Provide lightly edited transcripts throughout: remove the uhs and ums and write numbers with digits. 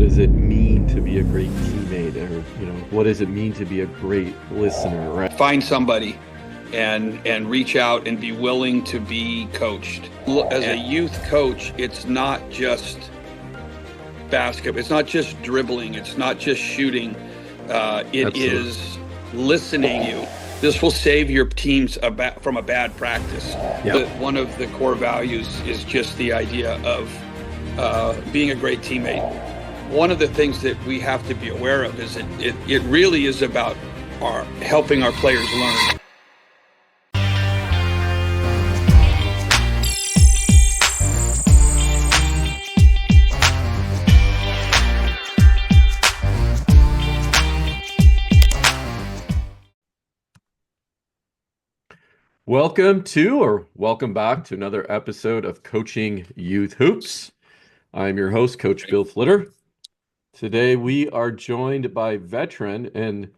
does it mean to be a great teammate, or what does it mean to be a great listener, right? Find somebody and reach out and be willing to be coached. As a youth coach, it's not just basketball, it's not just dribbling, it's not just shooting. It Absolutely. is listening to you. This will save your teams from a bad practice. But one of the core values is just the idea of being a great teammate. One of the things that we have to be aware of is it really is about helping our players learn. Welcome back to another episode of Coaching Youth Hoops. I'm your host, Coach Bill Flitter. Today we are joined by veteran and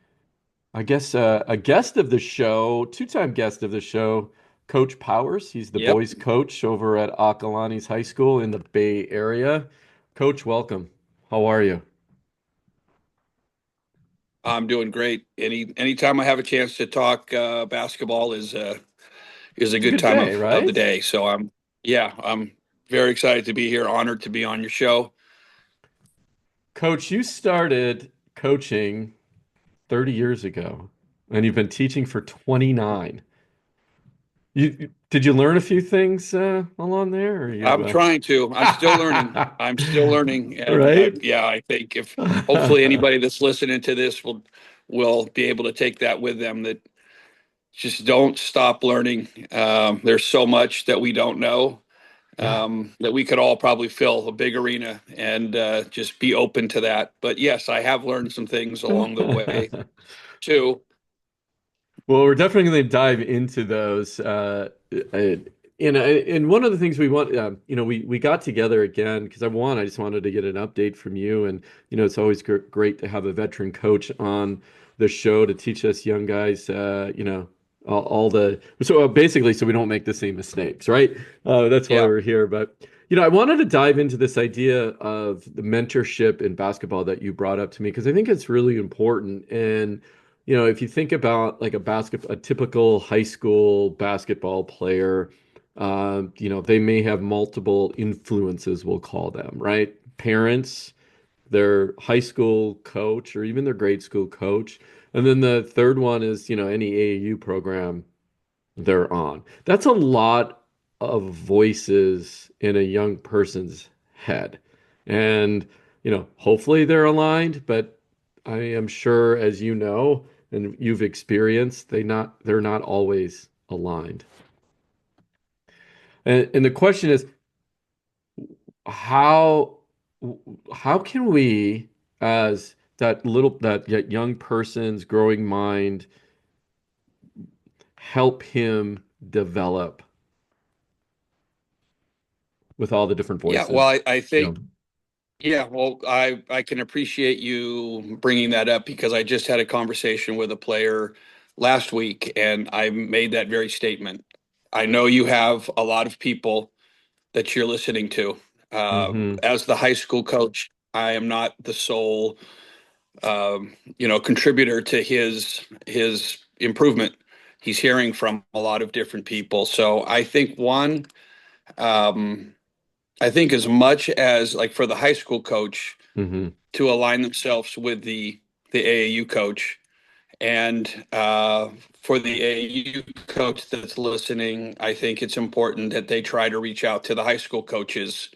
I guess a guest of the show, two-time guest of the show, Coach Powers. He's the Yep, boys coach over at Acalanes High School in the Bay Area. Coach, welcome. How are you? I'm doing great. Anytime I have a chance to talk basketball is a It's a good good time day, of the right? day. So I'm very excited to be here, honored to be on your show. Coach, you started coaching 30 years ago, and you've been teaching for 29. Did you learn a few things along there, or I'm trying to. I'm still learning. I'm still learning, and right? I think if hopefully anybody that's listening to this will be able to take that with them. That just don't stop learning. There's so much that we don't know, Yeah. that we could all probably fill a big arena and just be open to that. But yes, I have learned some things along the way too. Well, we're definitely going to dive into those. And one of the things we want, we got together again because I just wanted to get an update from you. And, it's always great to have a veteran coach on the show to teach us young guys, so we don't make the same mistakes, right? That's why Yeah. we're here. But, I wanted to dive into this idea of the mentorship in basketball that you brought up to me because I think it's really important. And, if you think about like a typical high school basketball player, they may have multiple influences, we'll call them, right? Parents, their high school coach, or even their grade school coach. And then the third one is, any AAU program they're on. That's a lot of voices in a young person's head. And, hopefully they're aligned, but I am sure, as you know, and you've experienced, they're not always aligned. And the question is, how how can we, as that young person's growing mind, help him develop with all the different Yeah. Well, voices? I You know, think Yeah, well, I can appreciate you bringing that up because I just had a conversation with a player last week and I made that very statement. I know you have a lot of people that you're listening to. hmm As the high school coach, I am not the sole, contributor to his improvement. He's hearing from a lot of different people. So um, I think as much as like for the high school coach hmm to align themselves with the AAU coach. And for the AAU coach that's listening, I think it's important that they try to reach out to the high school coaches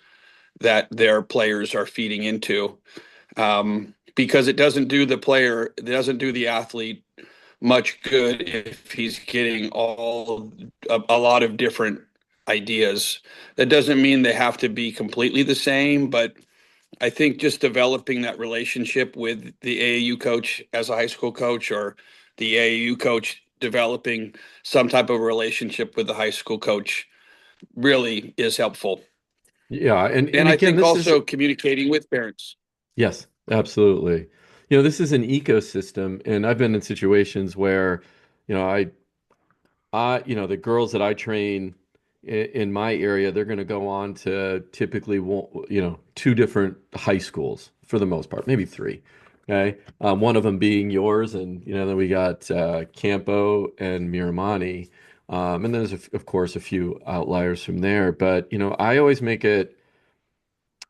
that their players are feeding into, because it doesn't do the athlete much good if he's getting a lot of different ideas. That doesn't mean they have to be completely the same, but I think just developing that relationship with the AAU coach as a high school coach, or the AAU coach developing some type of relationship with the high school coach really is helpful. Yeah, and And I again, think this is also communicating with parents. yes, absolutely. This is an ecosystem, and I've been in situations where, you know, the girls that I train in my area, they're going to go on to typically, two different high schools for the most part, maybe three. Okay. One of them being yours. And, then we got Campo and Miramani. And there's, of course, a few outliers from there. But, I always make it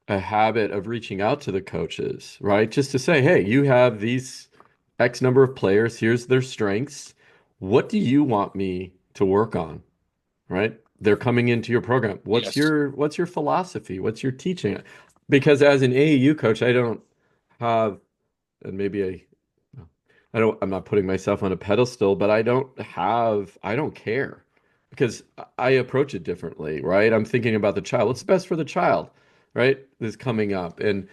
a habit of reaching out to the coaches, right? Just to say, hey, you have these X number of players. Here's their strengths. What do you want me to work on? Right? They're coming into your program. Yes. What's your philosophy? What's your teaching? Because as an AAU coach, I don't have, and maybe I'm not putting myself on a pedestal, but I don't care because I approach it differently, right? I'm thinking about the child. What's best for the child, right? Is coming up. And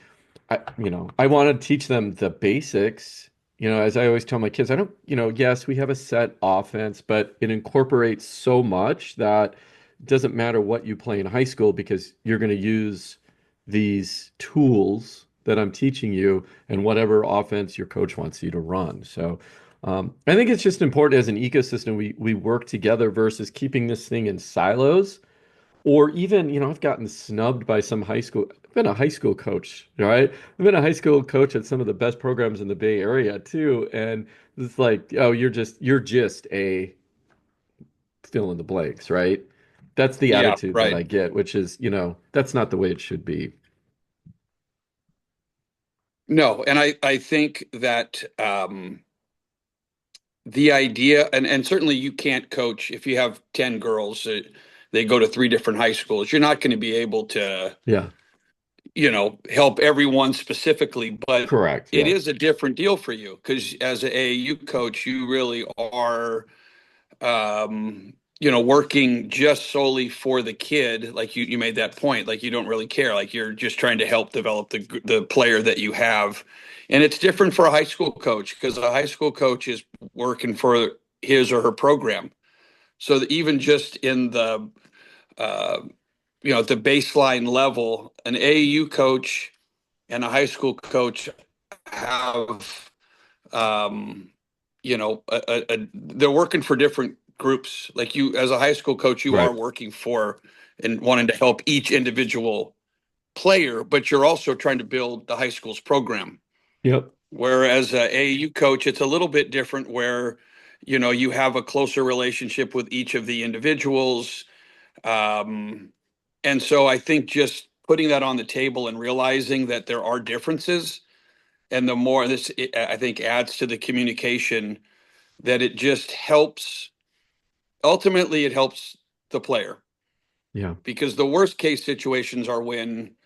I want to teach them the basics. As I always tell my kids, I don't, yes, we have a set offense, but it incorporates so much that it doesn't matter what you play in high school because you're going to use these tools that I'm teaching you and whatever offense your coach wants you to run. So, I think it's just important as an ecosystem we work together versus keeping this thing in silos or even, I've gotten snubbed by some high school. I've been a high school coach, right? I've been a high school coach at some of the best programs in the Bay Area too. And it's like, oh, you're just a fill in the blanks, right? That's the Yeah, attitude that right. I get, which is, that's not the way it should be. No, and I think that the idea, and certainly you can't coach if you have 10 girls, they go to three different high schools. You're not going to be able to, Yeah, help everyone specifically, but correct. it Yeah. is a different deal for you because as an AAU coach, you really are working just solely for the kid, like you made that point, like you don't really care, like you're just trying to help develop the player that you have. And it's different for a high school coach because a high school coach is working for his or her program. So that even just in uh, the baseline level, an AAU coach and a high school coach have they're working for different groups. Like you, as a high school coach, you are Right. working for and wanting to help each individual player, but you're also trying to build the high school's program. Yep. Whereas a AAU coach, it's a little bit different where, you have a closer relationship with each of the individuals. Um, and so I think just putting that on the table and realizing that there are differences and the more this, I think, adds to the communication that it just helps. Ultimately, it helps the player Yeah. because the worst case situations are when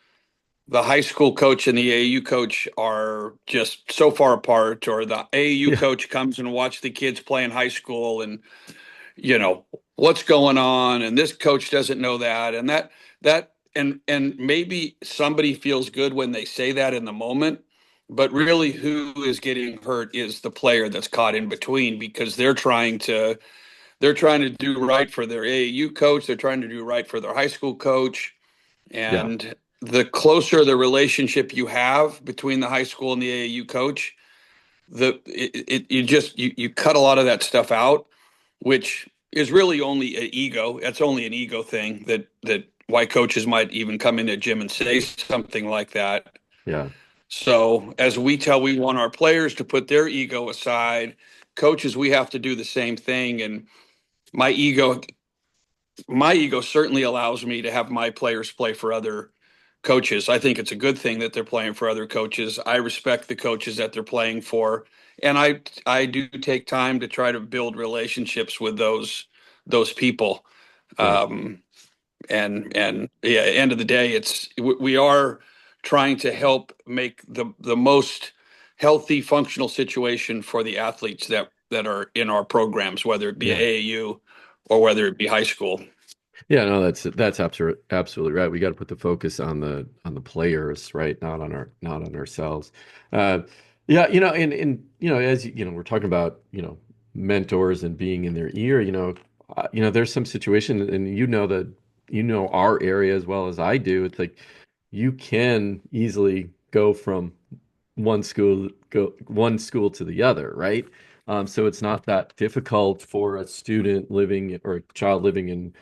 the high school coach and the AAU coach are just so far apart, or the AAU Yeah. coach comes and watch the kids play in high school, and you know what's going on, and this coach doesn't know that, and and maybe somebody feels good when they say that in the moment, but really who is getting hurt is the player that's caught in between because they're trying to do right for their AAU coach. They're trying to do right for their high school coach. Yeah. And the closer the relationship you have between the high school and the AAU coach, you cut a lot of that stuff out, which is really only an ego. That's only an ego thing that why coaches might even come into a gym and say something like that. Yeah. So as we want our players to put their ego aside. Coaches, we have to do the same thing. And my ego my ego certainly allows me to have my players play for other coaches. I think it's a good thing that they're playing for other coaches. I respect the coaches that they're playing for, and I do take time to try to build relationships with those people. Right. Um, and yeah, at the end of the day, we are trying to help make the most healthy, functional situation for the athletes that are in our programs, whether it be Yeah. AAU or whether it be high school. Yeah, no, that's absolutely right. We got to put the focus on the players, right? Not on ourselves. Uh, yeah, as we're talking about, mentors and being in their ear, there's some situation, and that our area as well as I do. It's like you can easily go one school to the other, right? So it's not that difficult for a student living or a child living in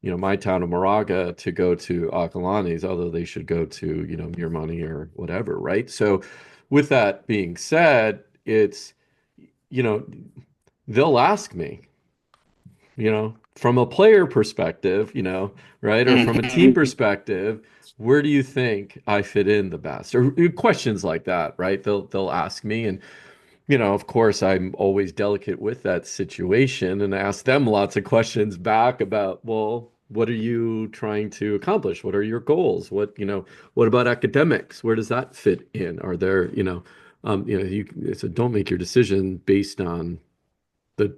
my town of Moraga to go to Akalani's, although they should go to, Your Money or whatever, right? So with that being said, it's, you know, they'll ask me, from a player perspective, right? Or from a team Mhm. perspective, where do you think I fit in the best? Or questions like that, right? They'll ask me, and of course, I'm always delicate with that situation and ask them lots of questions back about, well, what are you trying to accomplish? What are your goals? What about academics? Where does that fit in? Are there, so don't make your decision based on the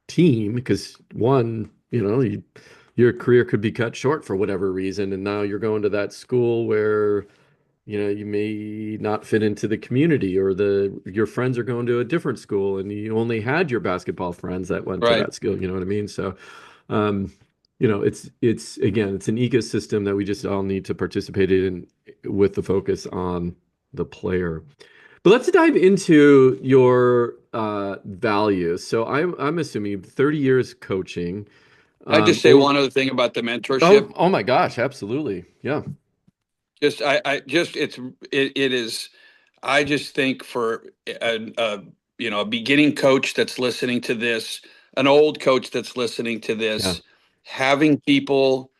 team because one, your career could be cut short for whatever reason, and now you're going to that school where you may not fit into the community, or your friends are going to a different school and you only had your basketball friends that went to Right. that school, you know what I mean? So, um, it's again, it's an ecosystem that we just all need to participate in with the focus on the player. But let's dive into your values. So I'm assuming 30 years coaching. I just say Over one other thing about the Oh, mentorship. oh my gosh, absolutely. Yeah. It is. I just think for a beginning coach that's listening to this, an old coach that's listening to Yeah. this, having people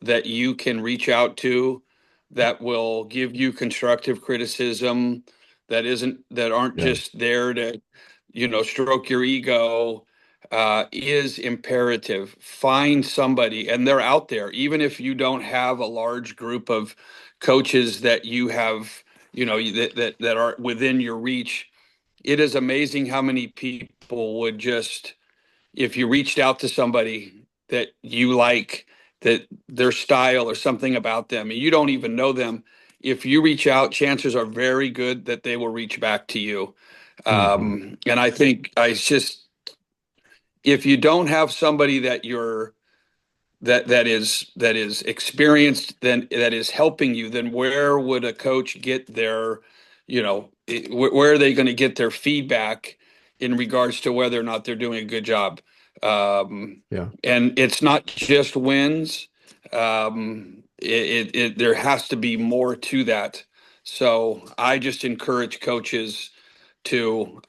that you can reach out to that will give you constructive criticism that aren't Yeah. just there to stroke your ego is imperative. Find somebody, and they're out there, even if you don't have a large group of coaches that you have that are within your reach. It is amazing how many people would just, if you reached out to somebody that you like, that their style or something about them, and you don't even know them, if you reach out, chances are very good that they will reach back to you. Hmm. And I think I just, if you don't have somebody that is experienced, then that is helping you, then where would a coach get their, where are they going to get their feedback in regards to whether or not they're doing a good job? um, Yeah. and it's not just wins. There has to be more to that. So I just encourage coaches to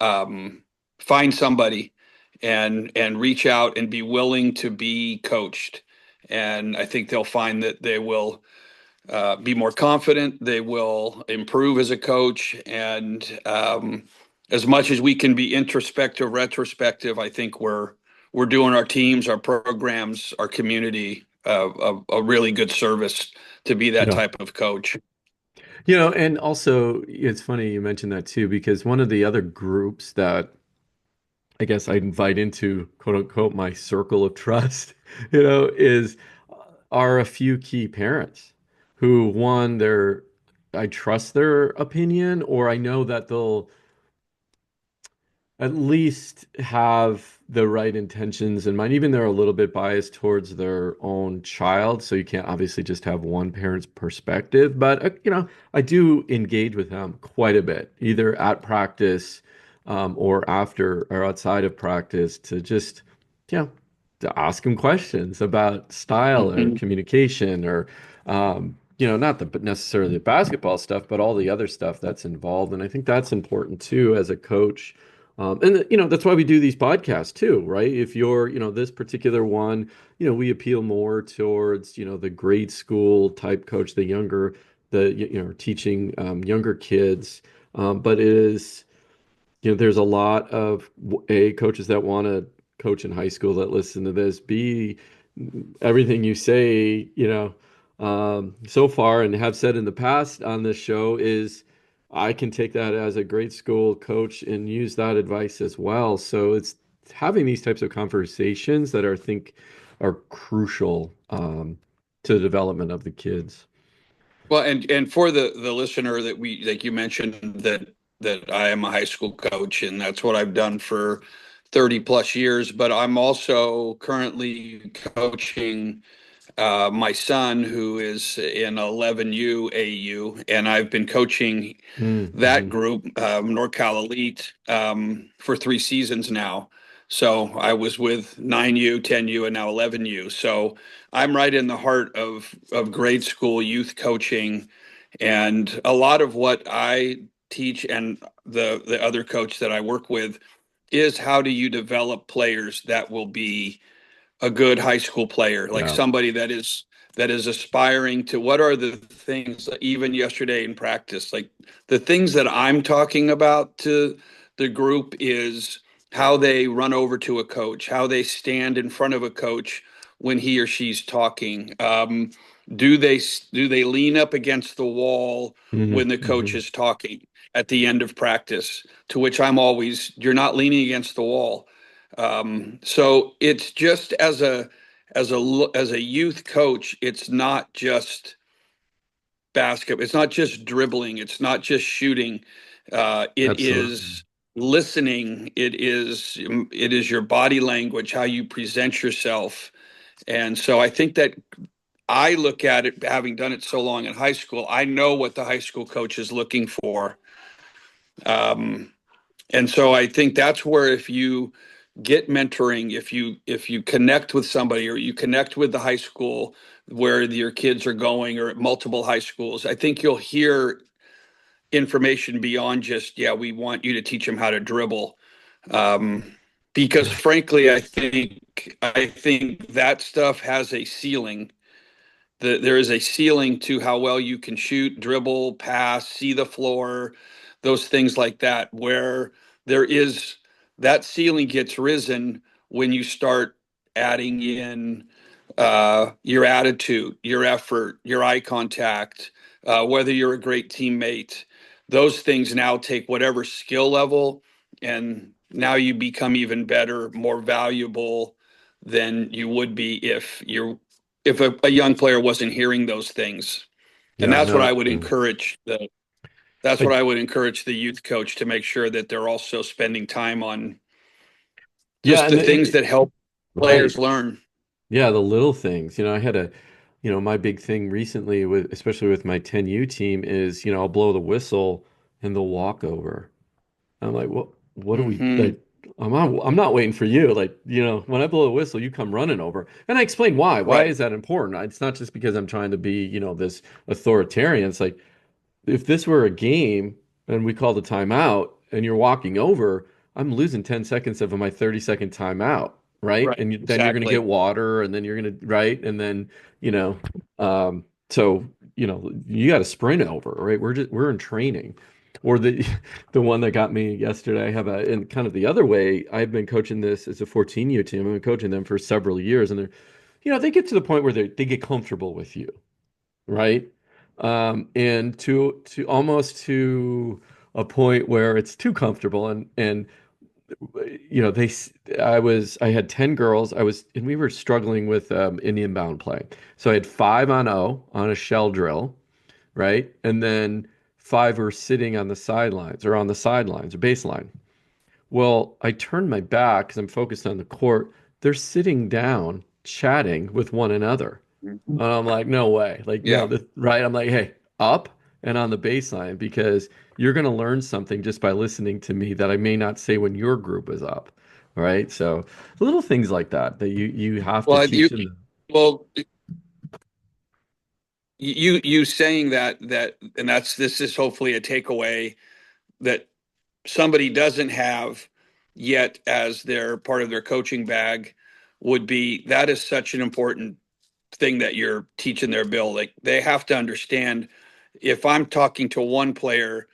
find somebody and reach out and be willing to be coached. And I think they'll find that they will be more confident. They will improve as a coach. And as much as we can be introspective, retrospective, I think we're doing our teams, our programs, our community a really good service to be that Yeah. type of coach. And also it's funny you mentioned that too, because one of the other groups that I guess I invite into quote unquote my circle of trust, is are a few key parents who one, I trust their opinion, or I know that they'll at least have the right intentions in mind. Even they're a little bit biased towards their own child, so you can't obviously just have one parent's perspective. But I do engage with them quite a bit, either at practice, or after or outside of practice, to just you know to ask them questions about style or Mhm. communication, or not the but necessarily the basketball stuff, but all the other stuff that's involved. And I think that's important too as a coach, and that's why we do these podcasts too, right? If you're, this particular one, we appeal more towards, the grade school type coach, teaching younger kids. But it is, there's a lot of coaches that want to coach in high school that listen to this. B, everything you say, so far and have said in the past on this show is I can take that as a grade school coach and use that advice as well. So it's having these types of conversations that I think are crucial, to the development of the kids. Well, and for the listener, that we, like you mentioned, that I am a high school coach, and that's what I've done for 30 plus years. But I'm also currently coaching my son, who is in 11U AU, and I've been coaching that Mm-hmm. group, NorCal Elite, for 3 seasons now. So I was with 9U, 10U, and now 11U. So I'm right in the heart of grade school youth coaching. And a lot of what I teach and the other coach that I work with is how do you develop players that will be a good high school player, like Yeah. somebody that is aspiring to what are the things even yesterday in practice, like the things that I'm talking about to the group is how they run over to a coach, how they stand in front of a coach when he or she's talking. Do they lean up against the wall when the coach Hmm. is talking at the end of practice? To which I'm always, you're not leaning against the wall. So it's just as a youth coach, it's not just basketball, it's not just dribbling, it's not just shooting. It Absolutely. is listening. It is your body language, how you present yourself. And so I think that I look at it, having done it so long in high school, I know what the high school coach is looking for. Um, and so I think that's where if you get mentoring, if you connect with somebody or you connect with the high school where your kids are going or at multiple high schools, I think you'll hear information beyond just, yeah, we want you to teach them how to dribble. Um, because Yeah. frankly, I think that stuff has a ceiling. There is a ceiling to how well you can shoot, dribble, pass, see the floor, those things like that, where there is that ceiling gets risen when you start adding in your attitude, your effort, your eye contact, whether you're a great teammate. Those things now take whatever skill level, and now you become even better, more valuable than you would be if a young player wasn't hearing those things. And Yeah. No, absolutely. that's what I, I would encourage the youth coach to make sure that they're also spending time on yeah. just And, the things that help right. players learn. Yeah. The little things, I had my big thing recently with, especially with my 10U team is, I'll blow the whistle and they'll walk over. I'm like, what do we Hmm. like? I'm not waiting for you. Like, when I blow a whistle, you come running over. And I explain why. Why Right. is that important? It's not just because I'm trying to be, this authoritarian. It's like if this were a game and we called a timeout and you're walking over, I'm losing 10 seconds of my 30-second timeout, right? Right. And then you're going to get Exactly. water and then you're going to, right? And then, so, you got to sprint over, right? We're in training. Or the the one that got me yesterday, I have in kind of the other way, I've been coaching this as a 14U team. I've been coaching them for several years and they get to the point where they get comfortable with you, right? And to almost to a point where it's too comfortable and they I had 10 girls. And we were struggling with Indian bound play. So I had 5 on O on a shell drill, right? And then 5 were sitting on the sidelines or baseline. Well, I turned my back because I'm focused on the court. They're sitting down chatting with one another. Mhm. And I'm like, no way. Like, no, Yeah. this, right? I'm like, hey, up and on the baseline because you're going to learn something just by listening to me that I may not say when your group is up. Right. So little things like that you have to Well, teach them. well, you saying that, and this is hopefully a takeaway that somebody doesn't have yet as their part of their coaching bag would be that is such an important thing that you're teaching their bill. Like they have to understand if I'm talking to one player,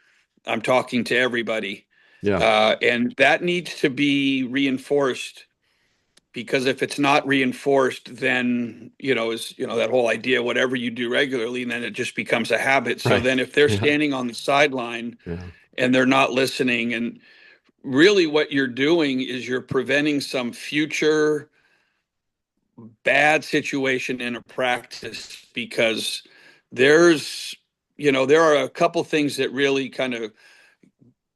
I'm talking to everybody. Yeah. And that needs to be reinforced because if it's not reinforced, then, that whole idea, whatever you do regularly, then it just becomes a habit. So Right. then if they're Yeah. standing on the sideline Yeah. and they're not listening, and really what you're doing is you're preventing some future bad situation in a practice because there's there are a couple things that really kind of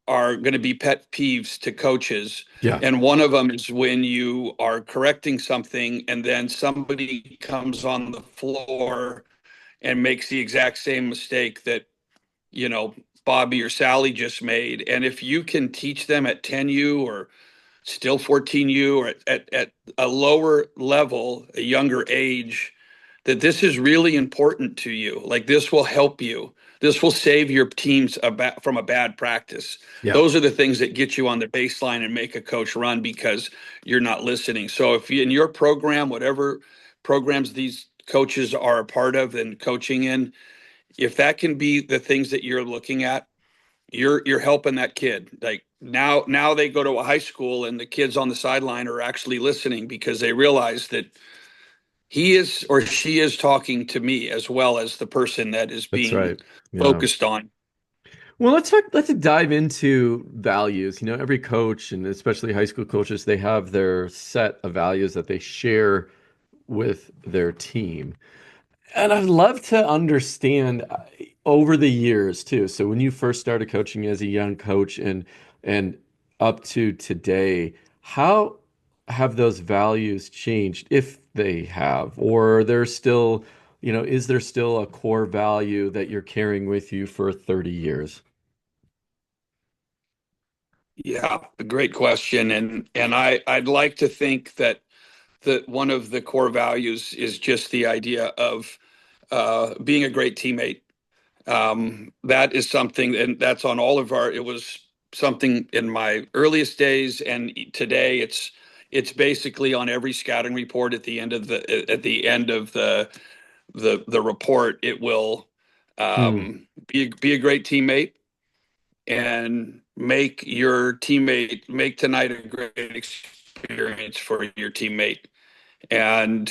are going to be pet peeves to coaches, Yeah. and one of them is when you are correcting something and then somebody comes on the floor and makes the exact same mistake that you know Bobby or Sally just made. And if you can teach them at 10U or still 14U or at a lower level, a younger age, that this is really important to you. Like this will help you. This will save your teams from a bad practice. Yeah, Those are the things that get you on the baseline and make a coach run because you're not listening. So if you, in your program, whatever programs these coaches are a part of and coaching in, if that can be the things that you're looking at, you're helping that kid. Like now they go to a high school and the kids on the sideline are actually listening because they realize that he is or she is talking to me as well as the person that is that's being right. Yeah. focused on. Well, let's dive into values. You know, every coach and especially high school coaches, they have their set of values that they share with their team. And I'd love to understand over the years too. So when you first started coaching as a young coach and up to today, how have those values changed if they have, or are there still, is there still a core value that you're carrying with you for 30 years? Yeah, a great question. And I'd like to think that one of the core values is just the idea of being a great teammate. That is something, and that's on all of our. It was something in my earliest days, and today it's basically on every scouting report at the end of the report. It will Hmm. be a great teammate and make tonight a great experience for your teammate. And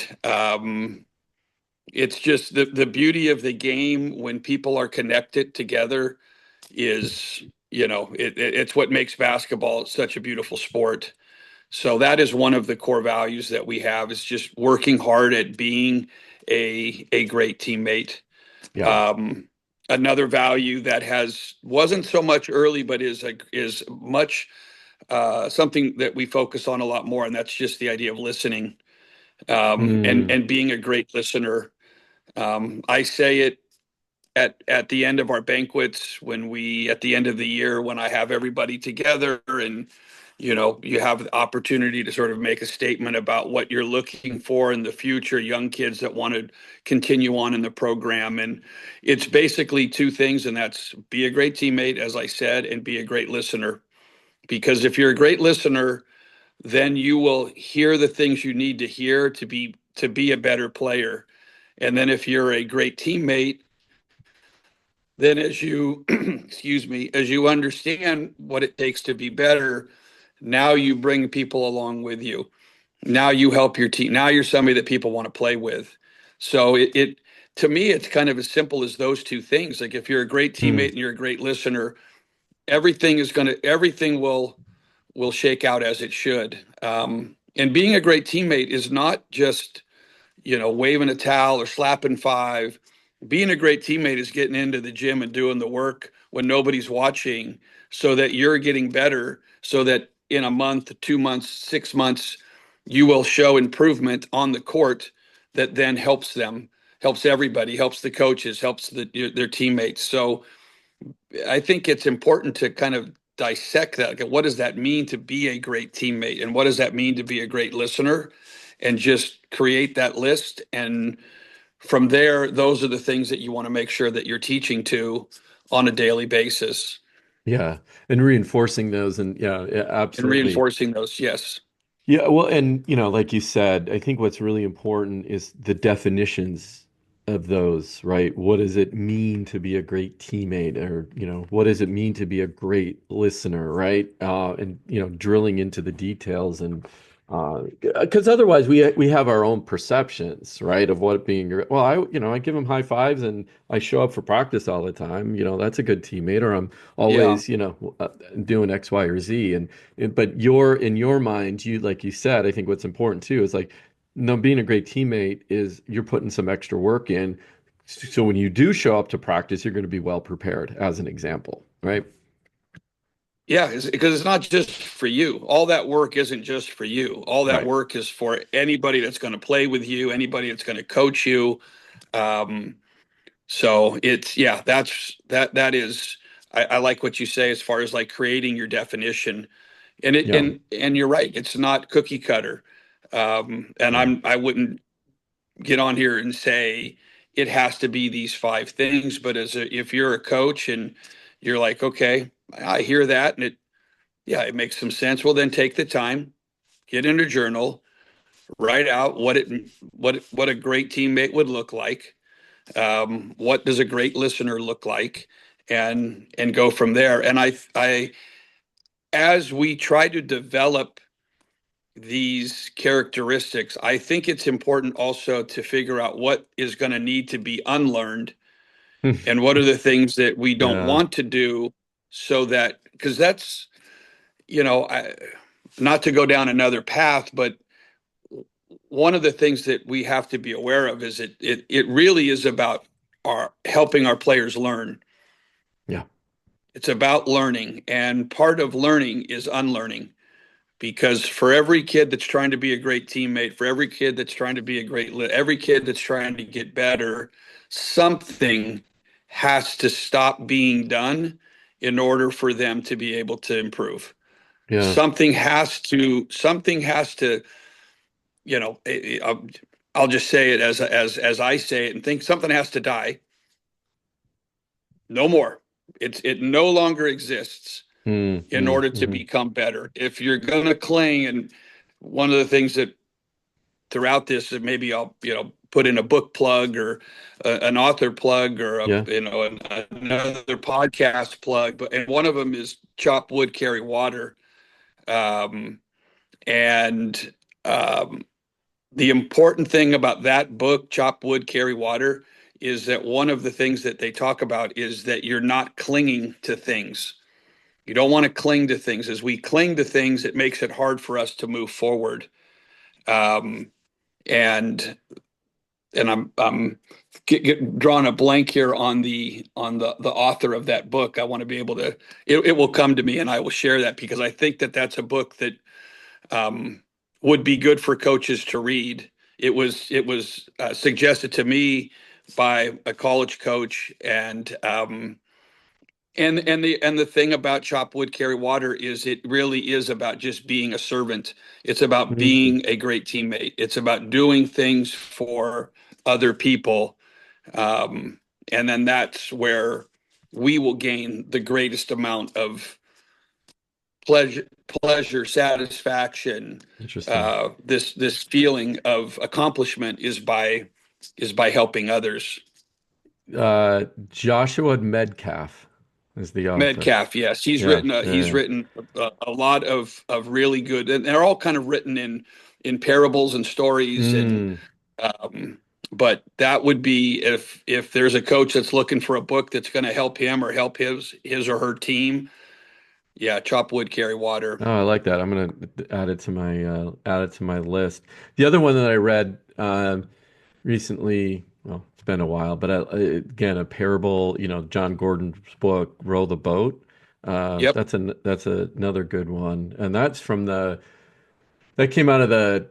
it's just the beauty of the game when people are connected together is, it's what makes basketball such a beautiful sport. So that is one of the core values that we have is just working hard at being a great teammate. Yeah. Um, Another value that has wasn't so much early, but is much something that we focus on a lot more, and that's just the idea of listening, Hmm. and being a great listener. I say it at the end of our banquets when we at the end of the year when I have everybody together and you have the opportunity to sort of make a statement about what you're looking for in the future, young kids that want to continue on in the program. And it's basically two things, and that's be a great teammate, as I said, and be a great listener. Because if you're a great listener, then you will hear the things you need to hear to be a better player. And then if you're a great teammate, then as you excuse me, as you understand what it takes to be better, now you bring people along with you. Now you help your team. Now you're somebody that people want to play with. So it to me, it's kind of as simple as those two things. Like if you're a great Hmm. teammate and you're a great listener, everything will shake out as it should. And being a great teammate is not just waving a towel or slapping five. Being a great teammate is getting into the gym and doing the work when nobody's watching so that you're getting better, so that in a month, 2 months, 6 months, you will show improvement on the court that then helps everybody, helps the coaches, helps their teammates. So I think it's important to kind of dissect that. Okay, what does that mean to be a great teammate? And what does that mean to be a great listener? And just create that list. And from there, those are the things that you want to make sure that you're teaching to on a daily basis Yeah. And reinforcing those and yeah, yeah, and absolutely. reinforcing those. Yes. Yeah, well, and like you said, I think what's really important is the definitions of those, right? What does it mean to be a great teammate, or what does it mean to be a great listener, right? And drilling into the details and because otherwise we have our own perceptions, right, of what being great. Well, I give them high fives and I show up for practice all the time. That's a good teammate, or I'm Yeah. always doing X, Y, or Z, but you're in your mind, you like you said, I think what's important too is like, no, being a great teammate is you're putting some extra work in. So when you do show up to practice, you're going to be well prepared, as an example, right? Yeah. Because it's not just for you. All that work isn't just for you. All that Right. work is for anybody that's going to play with you, anybody that's going to coach you. Um, So it's yeah, that is I like what you say as far as like creating your definition Yeah. And you're right, it's not cookie cutter. And Yeah. I wouldn't get on here and say it has to be these five things, but if you're a coach and you're like, okay, I hear that, and yeah, it makes some sense. Well, then take the time, get in a journal, write out what a great teammate would look like. What does a great listener look like, and go from there. And I as we try to develop these characteristics, I think it's important also to figure out what is going to need to be unlearned and what are the things that we don't Yeah. want to do, so that, because that's, not to go down another path, but one of the things that we have to be aware of is it really is about our helping our players learn. Yeah. It's about learning, and part of learning is unlearning. Because for every kid that's trying to be a great teammate, for every kid that's trying to be a every kid that's trying to get better, something has to stop being done in order for them to be able to improve. Yeah. Something has to, you know, I'll just say it as I say it and think something has to die. No more. It no longer exists in order to Mm-hmm. become better. If you're going to cling, and one of the things that throughout this that maybe I'll put in a book plug, or an author plug, or Yeah. another podcast plug, but and one of them is chop wood, carry water. um, and um, the important thing about that book, chop wood, carry water, is that one of the things that they talk about is that you're not clinging to things. You don't want to cling to things. As we cling to things, it makes it hard for us to move forward. um, and and I'm drawing a blank here on the author of that book. I want to be able to. It will come to me, and I will share that, because I think that that's a book that um, would be good for coaches to read. It was suggested to me by a college coach, and the thing about chop wood, carry water is it really is about just being a servant. It's about Mm. being a great teammate. It's about doing things for other people. Um, and then that's where we will gain the greatest amount of pleasure, satisfaction. Interesting. This feeling of accomplishment is by helping others. Joshua Medcalf is the author. Metcalf, yes, he's Yeah. written he's Yeah. written a lot of really good, and they're all kind of written in parables and stories, and Mm. um, but that would be, if there's a coach that's looking for a book that's going to help him or help his or her team. Yeah, chop wood, carry water. Oh, I like that. I'm gonna add it to my list. The other one that I read recently, well, it's been a while, but again, a parable. John Gordon's book, "Row the Boat." Yep, That's another good one, and that came out of the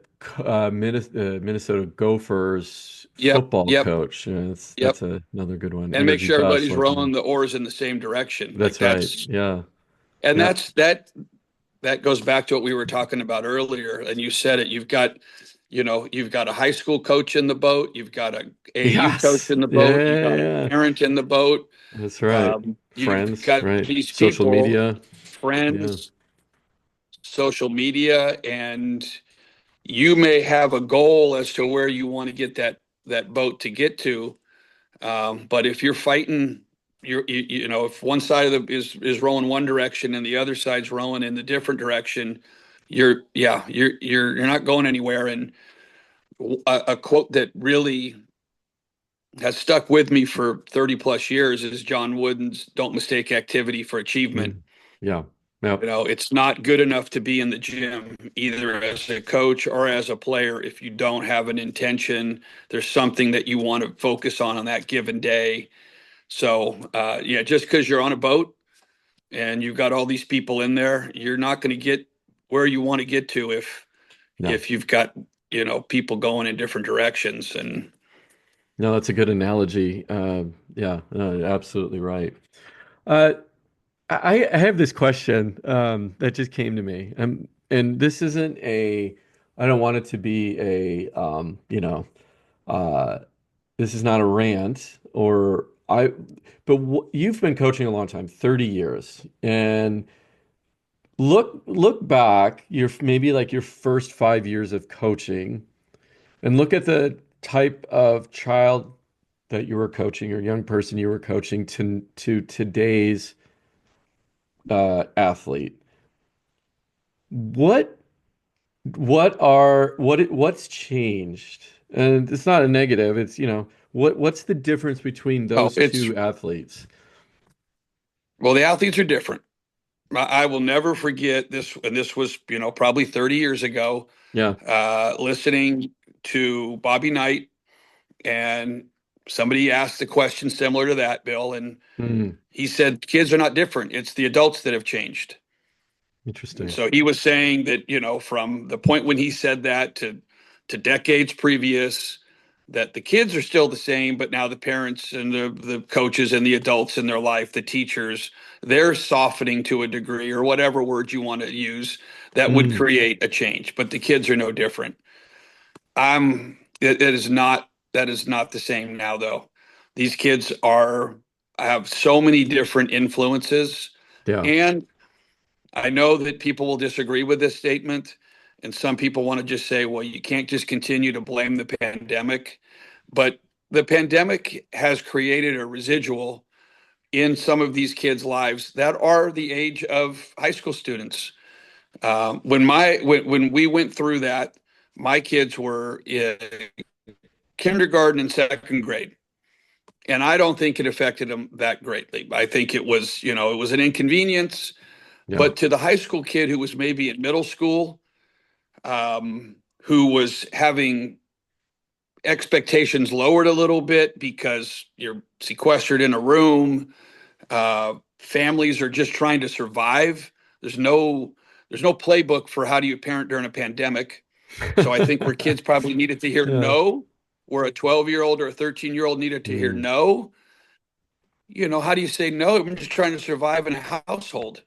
Minnesota Gophers yep, football yep, coach. yep. That's another good one. And make Energy sure bus, everybody's like rowing the oars in the same direction. Like that's right. Yeah. and Yeah. that goes back to what we were talking about earlier. And you said it. You've got a high school coach in the boat. You've got a AAU coach Yes. in the Yeah, boat. You've yeah, got a yeah. parent in the boat. That's right. You've Friends, got right? these Social people, media. Yeah. friends, social media, and you may have a goal as to where you want to get that boat to get to. But if you're fighting, if one side of the is rowing one direction and the other side's rowing in the different direction, you're not going anywhere. And a quote that really has stuck with me for 30 plus years is John Wooden's "Don't mistake activity for achievement." Mm. Yeah. Yep. It's not good enough to be in the gym, either as a coach or as a player, if you don't have an intention. There's something that you want to focus on that given day. So, yeah, just because you're on a boat and you've got all these people in there, you're not going to get where you want to get to if No. if you've got people going in different directions. And No, that's a good analogy. Yeah, no, absolutely right. Uh, I have this question that just came to me. And this isn't a, I don't want it to be a, uh, this is not a rant or but you've been coaching a long time, 30 years. And look back, your maybe like your first 5 years of coaching and look at the type of child that you were coaching or young person you were coaching to today's athlete. What what's changed? And it's not a negative, it's what's the difference between Oh, those it's two athletes? well, the athletes are different. I will never forget this, and this was, probably 30 years ago, Yeah. listening to Bobby Knight, and somebody asked a question similar to that, Bill, and Hmm. he said, kids are not different. It's the adults that have changed. And Interesting. so he was saying that, from the point when he said that to decades previous, that the kids are still the same, but now the parents and the coaches and the adults in their life, the teachers, they're softening to a degree, or whatever word you want to use, that would Hmm. create a change. But the kids are no different. It is not the same now, though. These kids are have so many different influences, Yeah. and I know that people will disagree with this statement, and some people want to just say, well, you can't just continue to blame the pandemic. But the pandemic has created a residual in some of these kids' lives that are the age of high school students. When we went through that, my kids were in kindergarten and second grade. And I don't think it affected them that greatly. I think it was an inconvenience, Yeah. but to the high school kid who was maybe in middle school, who was having expectations lowered a little bit because you're sequestered in a room, families are just trying to survive. There's no there's no playbook for how do you parent during a pandemic. So I think where kids probably needed to hear Yeah. no, where a 12-year-old or a 13-year-old needed to hear Mm. no, how do you say no? I'm just trying to survive in a household.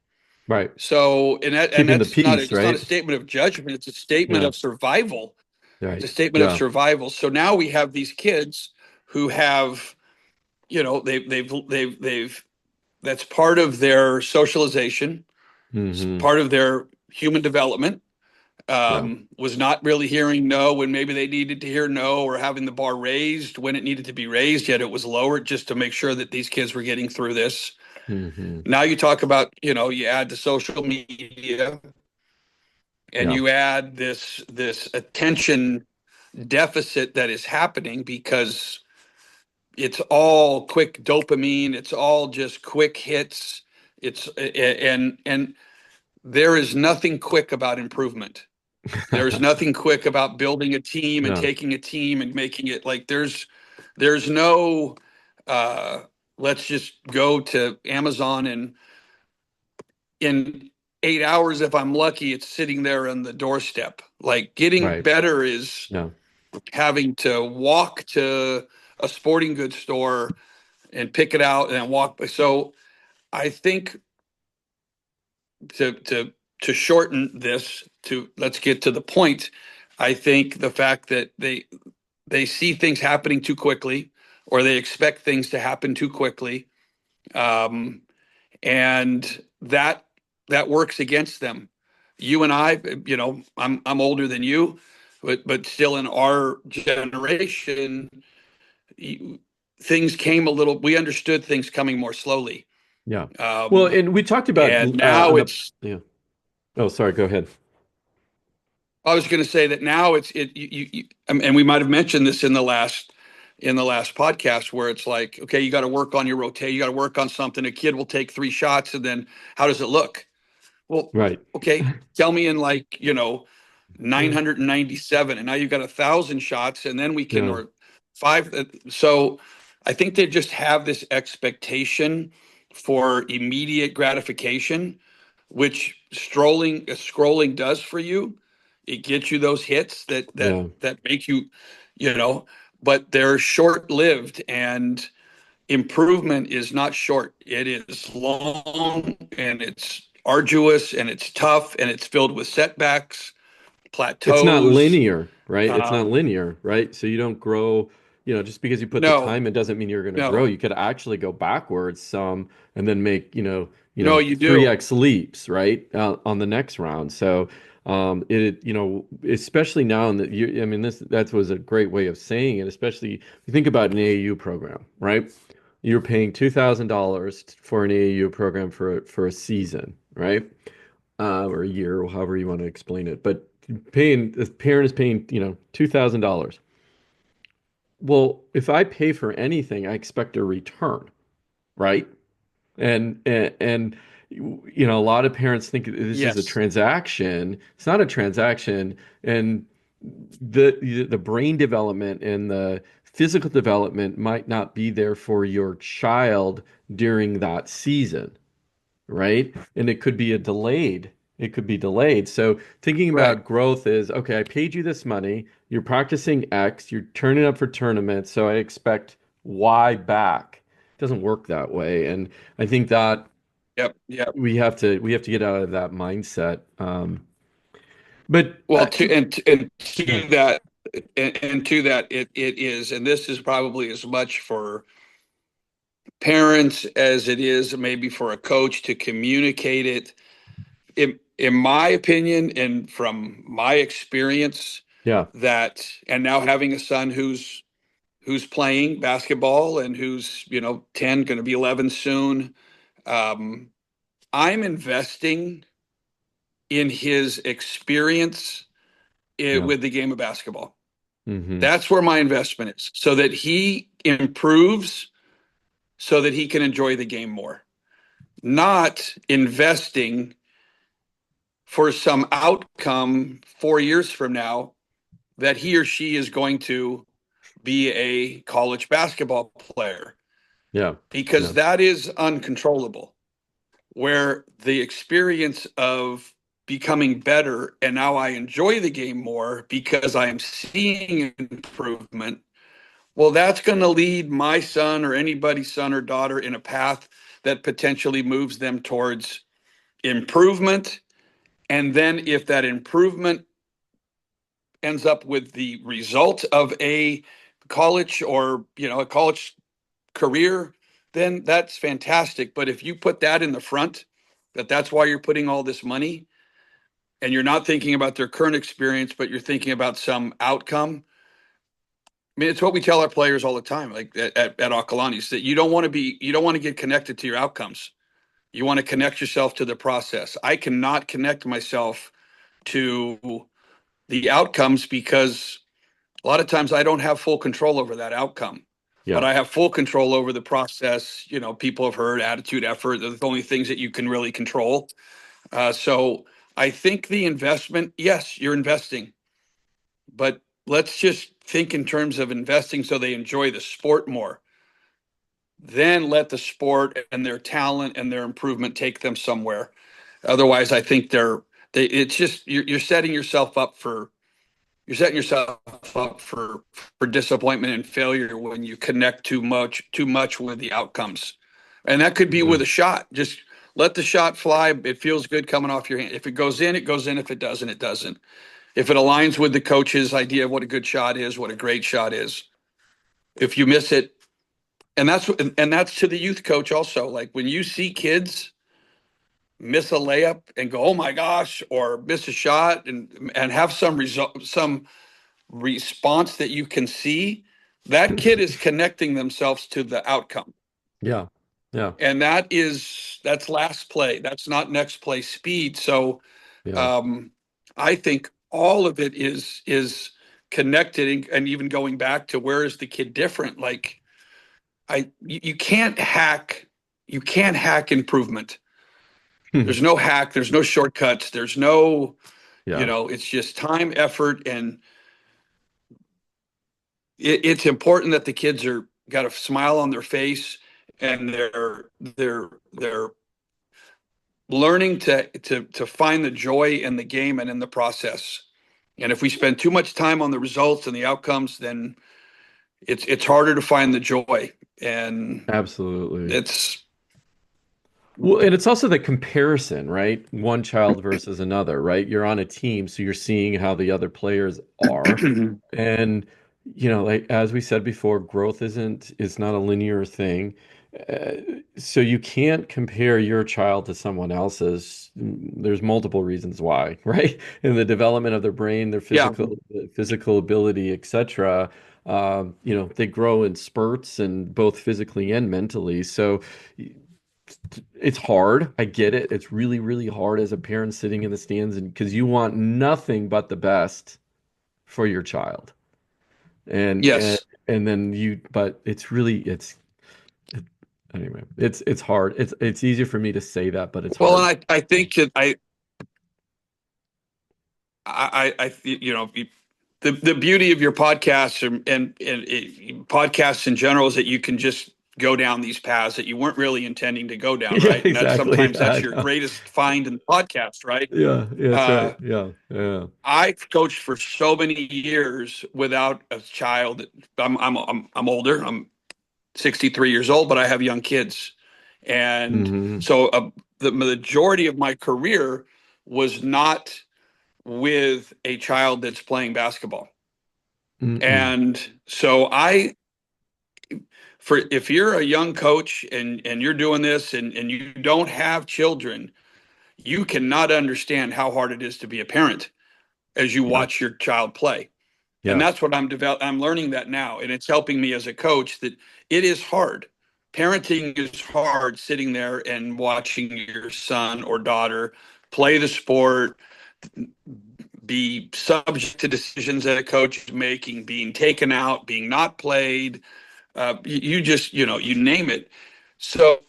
Right. So, and Keeping the that's not peace, it's not a right? statement of judgment. It's a statement Yeah. of survival. It's Right. a statement of Yeah. survival. So now we have these kids who have, they've that's part of their socialization, Hmm. part of their human development. Yeah. Was not really hearing no when maybe they needed to hear no, or having the bar raised when it needed to be raised, yet it was lowered just to make sure that these kids were getting through this. Hmm. Now you talk about, you add the social media, and Yeah. you add this attention deficit that is happening because it's all quick dopamine, it's all just quick hits. And there is nothing quick about improvement. There's nothing quick about building a team and Yeah. taking a team and making it like there's no uh let's just go to Amazon, and in 8 hours, if I'm lucky, it's sitting there on the doorstep. Like, getting Right. better is Yeah. having to walk to a sporting goods store and pick it out and then walk. So I think, to shorten this, to let's get to the point. I think the fact that they see things happening too quickly, or they expect things to happen too quickly, um, and that works against them. You and I, I'm older than you, but still in our generation, things came a little. We understood things coming more slowly, Yeah. Well, um, and we talked about and on now the it's. yeah. Oh, sorry, go ahead. I was going to say that now it's it you, and we might have mentioned this in the last podcast, where it's like, okay, you got to work on your rotate, you got to work on something. A kid will take 3 shots, and then how does it look? Well, Right. okay, tell me in, like, 997, and now you've got 1,000 shots, and then we can, Yeah. or five. So I think they just have this expectation for immediate gratification, which scrolling does for you. It gets you those hits that that Yeah. that make you, you know, but they're short lived, and improvement is not short. It is long and it's arduous and it's tough and it's filled with setbacks, It's not plateaus. linear, right? It's not Um, linear, right? So you don't grow, just because you put the no, time in doesn't mean you're going to grow. no, You could actually go backwards some and then make, no, you do. 3x leaps, right? On the next round. So, especially now in the you, I mean, that was a great way of saying it, especially if you think about an AAU program, right? You're paying $2,000 for an AAU program for a season, right? Or a year, or however you want to explain it. But the parent is paying, $2,000. Well, if I pay for anything, I expect a return, right? And a lot of parents think this is a Yes, transaction. It's not a transaction, and the brain development and the physical development might not be there for your child during that season, right? And it could be delayed. So thinking right. about growth is, okay, I paid you this money, you're practicing X, you're turning up for tournaments, so I expect Y back. It doesn't work that way. And I think that Yep, yep. we have to get out of that mindset. But Well, and yeah, to that, and to that, it is, and this is probably as much for parents as it is maybe for a coach to communicate it. In my opinion, and from my experience, yeah, that and now having a son who's playing basketball and who's 10, going to be 11 soon. um, I'm investing in his experience yeah, with the game of basketball. hmm, That's where my investment is, so that he improves, so that he can enjoy the game more, not investing for some outcome 4 years from now that he or she is going to be a college basketball player, yeah, because yeah, that is uncontrollable. Where the experience of becoming better and now I enjoy the game more because I am seeing improvement, well, that's going to lead my son or anybody's son or daughter in a path that potentially moves them towards improvement. And then if that improvement ends up with the result of a college or a college career, then that's fantastic. But if you put that in the front, that's why you're putting all this money, and you're not thinking about their current experience, but you're thinking about some outcome. I mean, it's what we tell our players all the time, like at Akalani's, that you don't want to get connected to your outcomes. You want to connect yourself to the process. I cannot connect myself to the outcomes because a lot of times I don't have full control over that outcome, but yeah. I have full control over the process. People have heard attitude, effort. They're the only things that you can really control. So I think the investment, yes, you're investing, but let's just think in terms of investing so they enjoy the sport more. Then let the sport and their talent and their improvement take them somewhere. Otherwise, I think it's just you're setting yourself up for for disappointment and failure when you connect too much with the outcomes. And that could be Yeah. with a shot. Just let the shot fly. It feels good coming off your hand. If it goes in, it goes in. If it doesn't, it doesn't. If it aligns with the coach's idea of what a good shot is, what a great shot is. If you miss it, and that's to the youth coach also. Like when you see kids miss a layup and go, "Oh my gosh," or miss a shot and have some result, some response that you can see, that kid is connecting themselves to the outcome. Yeah. Yeah. And that's last play. That's not next play speed. So Yeah. um, I think all of it is connected, and even going back to where is the kid different? Like you can't hack improvement. There's no hack, there's no shortcuts, there's no, Yeah. it's just time, effort, and it's important that the kids are got a smile on their face, and they're learning to find the joy in the game and in the process. And if we spend too much time on the results and the outcomes, then it's harder to find the joy. And Absolutely. it's Well, and it's also the comparison, right? One child versus another, right? You're on a team, so you're seeing how the other players are. And, like as we said before, growth is not a linear thing. So you can't compare your child to someone else's. There's multiple reasons why, right? In the development of their brain, their yeah. physical ability, etc. They grow in spurts and both physically and mentally. So it's hard. I get it. It's really, really hard as a parent sitting in the stands and because you want nothing but the best for your child. And and Yes. and then but it, anyway, it's hard. It's easier for me to say that, but it's Well, hard. and I think that you know, the beauty of your podcasts and podcasts in general is that you can just go down these paths that you weren't really intending to go down, Yeah, right? And that's exactly. sometimes I that's your know. greatest find in the podcast, right? Yeah, yeah, that's right. Uh, Yeah, yeah. I've coached for so many years without a child. I'm older. I'm 63 years old, but I have young kids, and Hmm. so the majority of my career was not with a child that's playing basketball. Mm-mm. And so I for if you're a young coach and you're doing this and you don't have children, you cannot understand how hard it is to be a parent as you Yeah, watch your child play. And yeah, that's what I'm learning that now, and it's helping me as a coach that it is hard. Parenting is hard, sitting there and watching your son or daughter play the sport, be subject to decisions that a coach is making, being taken out, being not played. You just, you name it. So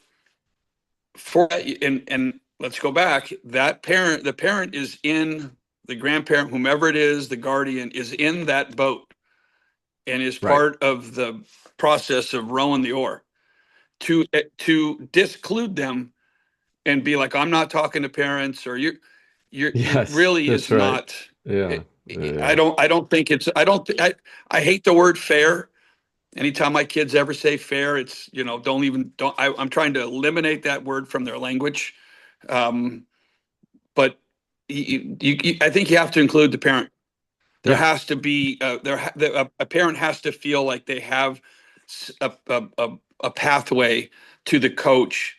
for and let's go back. The parent is in the grandparent, whomever it is, the guardian is in that boat and is right. part of the process of rowing the oar. To disclude them and be like, I'm not talking to parents, or you Yes, really that's is right. not. Yeah, I yeah, don't think it's I don't I hate the word fair. Anytime my kids ever say fair, it's I'm trying to eliminate that word from their language. Um, but I think you have to include the parent. There yeah, has to be a parent has to feel like they have a pathway to the coach.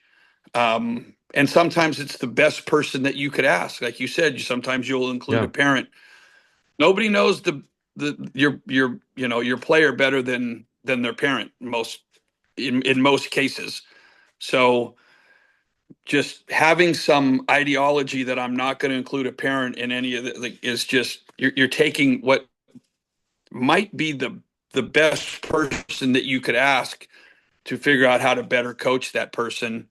And sometimes it's the best person that you could ask. Like you said, sometimes you'll include a yeah, parent. Nobody knows your player better than their parent in most cases. So just having some ideology that I'm not going to include a parent in any of it, like, is just you're taking what might be the best person that you could ask to figure out how to better coach that person.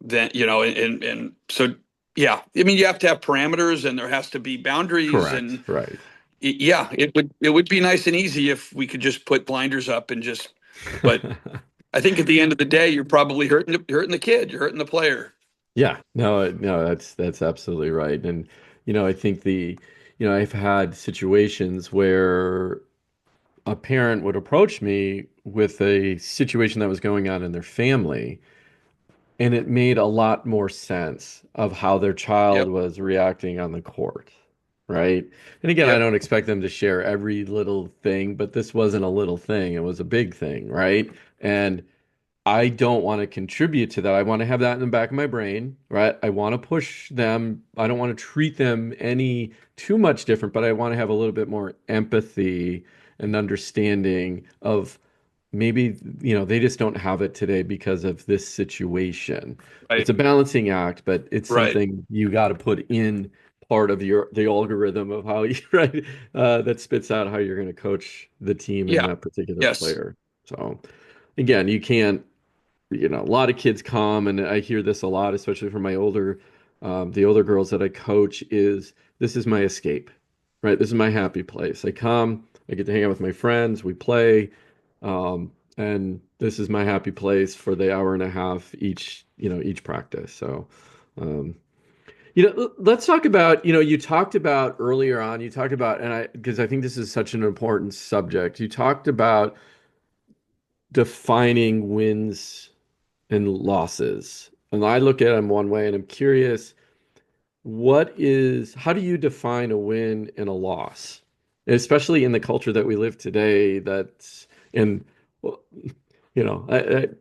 Then and so yeah, I mean you have to have parameters and there has to be boundaries correct. and Right. yeah, it would be nice and easy if we could just put blinders up and just. But I think at the end of the day, you're probably hurting the kid, you're hurting the player. Yeah, no, no, that's absolutely right. And I think I've had situations where a parent would approach me with a situation that was going on in their family, and it made a lot more sense of how their child Yep, was reacting on the court, right? And again, I yep, don't expect them to share every little thing, but this wasn't a little thing, it was a big thing, right? And I don't want to contribute to that. I want to have that in the back of my brain, right? I want to push them. I don't want to treat them any too much different, but I want to have a little bit more empathy and understanding of maybe, they just don't have it today because of this situation. right, It's a balancing act, but it's right, something you got to put in part of the algorithm of how you, right, that spits out how you're going to coach the team and yeah, that particular yes, player. So again, you can't, a lot of kids come, and I hear this a lot, especially from the older girls that I coach, is this is my escape, right? This is my happy place. I come, I get to hang out with my friends, we play, and this is my happy place for the hour and a half each practice. So, um, let's talk about, you talked about earlier on, you talked about, because I think this is such an important subject. You talked about defining wins and losses. And I look at them one way, and I'm curious, how do you define a win and a loss? Especially in the culture that we live today, that's in, well, do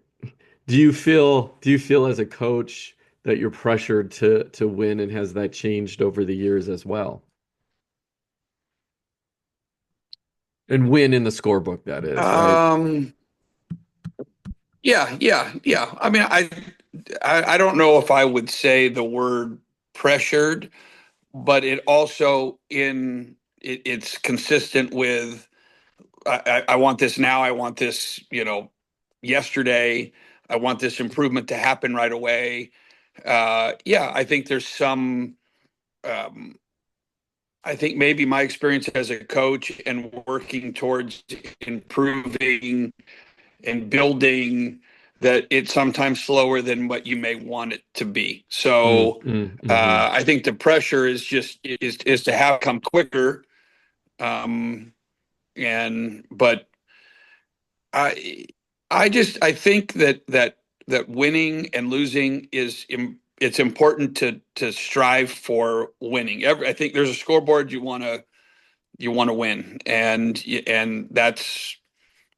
you feel as a coach that you're pressured to win, and has that changed over the years as well? And win in the scorebook, that is, right? Um, yeah, yeah, yeah. I mean, I don't know if I would say the word pressured, but it also it's consistent with I want this now. I want this, yesterday. I want this improvement to happen right away. Yeah, I think there's some. Um, I think maybe my experience as a coach and working towards improving and building that it's sometimes slower than what you may want it to be. Mm, So mm, hmm. I think the pressure is just is to have come quicker. Um, and but I I think that winning and losing it's important to strive for winning. I think there's a scoreboard you want to win, and that's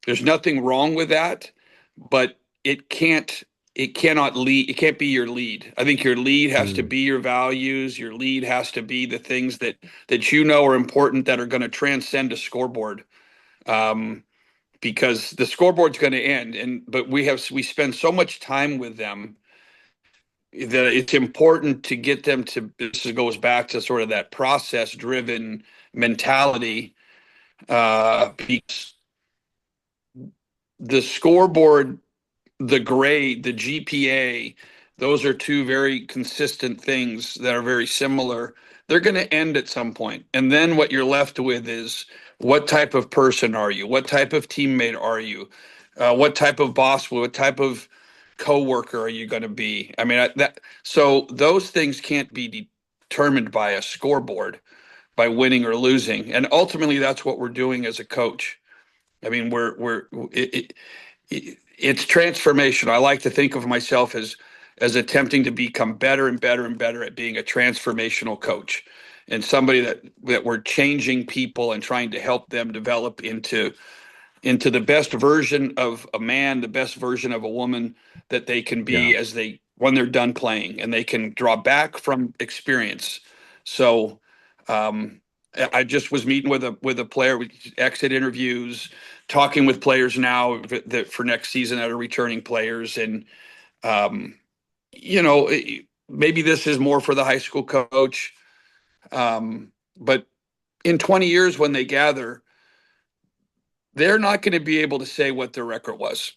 there's nothing wrong with that, but it cannot lead. It can't be your lead. I think your lead has to Mm, be your values. Your lead has to be the things that you know are important that are going to transcend a scoreboard. Um, because the scoreboard's going to end, but we spend so much time with them that it's important to get them to. This goes back to sort of that process driven mentality. Because the scoreboard, the grade, the GPA, those are two very consistent things that are very similar. They're going to end at some point. And then what you're left with is what type of person are you? What type of teammate are you? What type of boss? What type of coworker are you going to be? I mean, so those things can't be determined by a scoreboard, by winning or losing. And ultimately, that's what we're doing as a coach. I mean, it's transformational. I like to think of myself as attempting to become better and better and better at being a transformational coach and somebody that we're changing people and trying to help them develop into the best version of a man, the best version of a woman that they can yeah. be when they're done playing and they can draw back from experience. So um, I just was meeting with a player with exit interviews, talking with players now that for next season that are returning players, and um, you know maybe this is more for the high school coach, but in 20 years when they gather, they're not going to be able to say what their record was.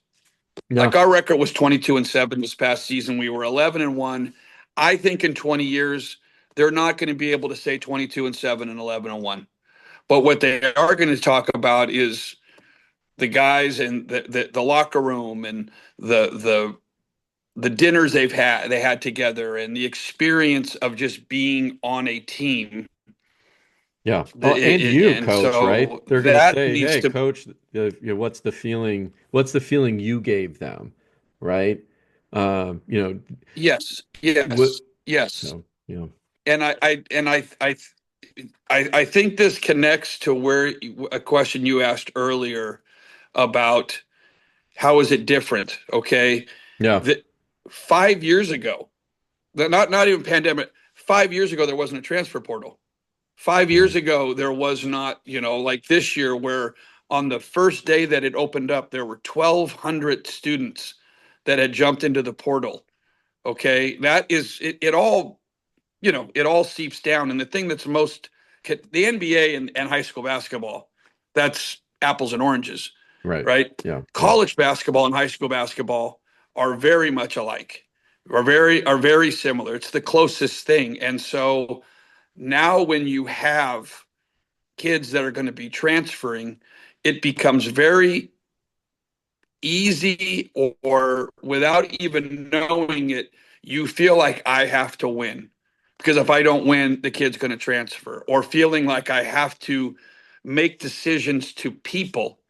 Yeah. Like our record was 22-7 this past season. We were 11-1. I think in 20 years, they're not going to be able to say 22-7 and 11-1. But what they are going to talk about is the guys and the locker room and the the dinners they had together and the experience of just being on a team. Yeah. Oh, and you, And coach, right? so They're gonna that say, needs "Hey, to. coach, what's the feeling? What's the feeling you gave them?" Right? Um, you know, Yes, what? yes, yes. So, yeah, And I think this connects to where a question you asked earlier about how is it different? Okay, yeah, that 5 years ago, not even pandemic. 5 years ago, there wasn't a transfer portal. Five yeah, years ago, there was not, like this year, where on the first day that it opened up, there were 1,200 students that had jumped into the portal. Okay, that is it all it all seeps down. And the thing that's most the NBA and high school basketball, that's apples and oranges, right, right? yeah, yeah, College basketball and high school basketball are very much alike, are very similar. It's the closest thing. And so now when you have kids that are going to be transferring, it becomes very easy, or without even knowing it, you feel like I have to win because if I don't win, the kid's going to transfer, or feeling like I have to make decisions to people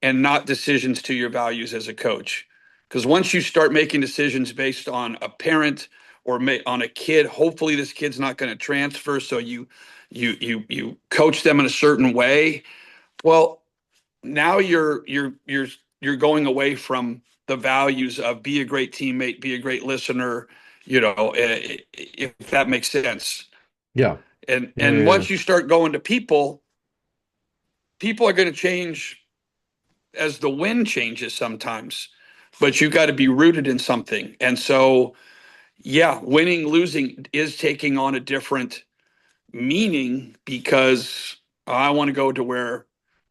and not decisions to your values as a coach. Because once you start making decisions based on a parent or on a kid, hopefully this kid's not going to transfer, so you coach them in a certain way. Well, now you're going away from the values of be a great teammate, be a great listener, if that makes sense. Yeah. And Yeah. and Yeah. once you start going to people, people are going to change as the wind changes sometimes, but you got to be rooted in something. And so, yeah, winning, losing is taking on a different meaning because I want to go to where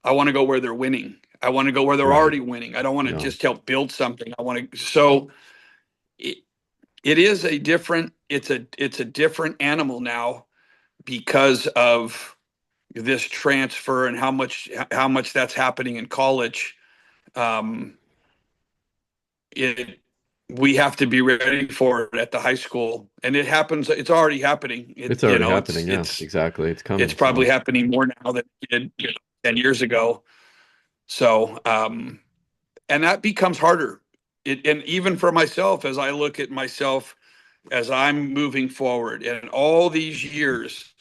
I want to go where they're winning. I want to go where they're Right. already winning. I don't want to Yeah. just help build something. I want to so it, it is a different it's a different animal now because of this transfer and how much that's happening in college. Um, it we have to be ready for it at the high school, and it happens. It's already happening. It's already happening. Yeah, exactly. It's It's coming. probably So, happening more now than it did 10 years ago. So and that becomes harder. And even for myself, as I look at myself as I'm moving forward, and all these years,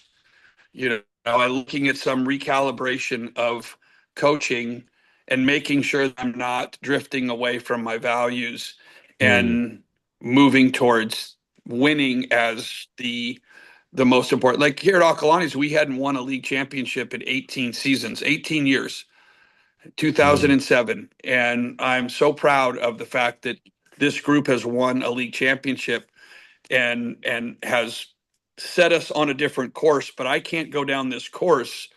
I'm looking at some recalibration of coaching and making sure that I'm not drifting away from my values mm, and moving towards winning as the most important. Like here at Akalani's, we hadn't won a league championship in 18 seasons, 18 years, mm, 2007. And I'm so proud of the fact that this group has won a league championship and has set us on a different course, but I can't go down this course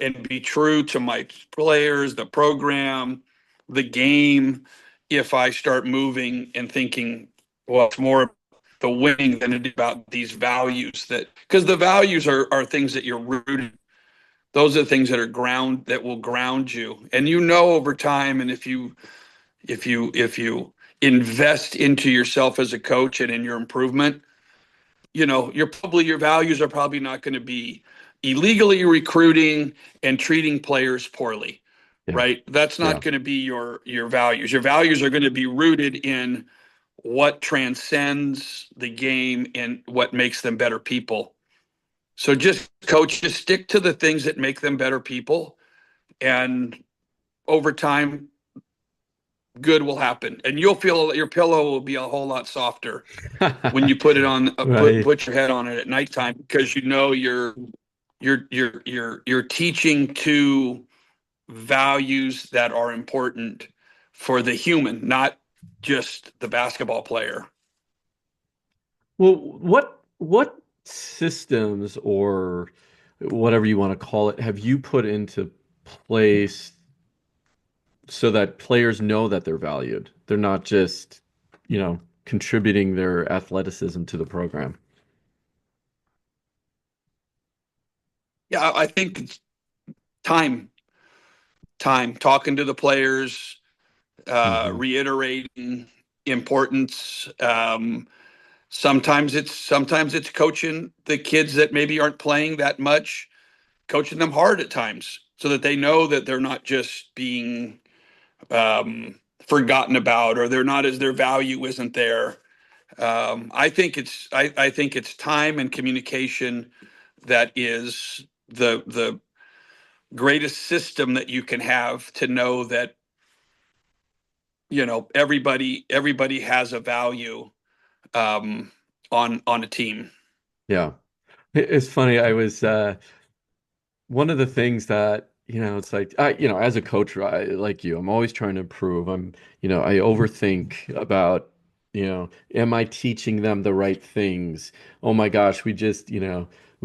and be true to my players, the program, the game, if I start moving and thinking, well, it's more the winning than it is about these values that because the values are things that you're rooted. Those are the things that are ground that will ground you. And over time, and if you invest into yourself as a coach and in your improvement, your values are probably not going to be illegally recruiting and treating players poorly, yeah. right? That's not Yeah. going to be your values. Your values are going to be rooted in what transcends the game and what makes them better people. So just coach, just stick to the things that make them better people, and over time good will happen, and you'll feel your pillow will be a whole lot softer when you put it on Right. put your head on it at nighttime because you're teaching to values that are important for the human, not just the basketball player. Well, what systems or whatever you want to call it have you put into place so that players know that they're valued? They're not just, contributing their athleticism to the program. Yeah, I think time, talking to the players, Hmm. reiterating importance. Sometimes it's coaching the kids that maybe aren't playing that much, coaching them hard at times so that they know that they're not just being forgotten about, or they're not as their value isn't there. I think it's time and communication that is the greatest system that you can have to know that everybody has a value um, on a team. Yeah. It's funny. I was one of the things that, it's like as a coach, like you, I'm always trying to improve. I overthink about, am I teaching them the right things? Oh my gosh, we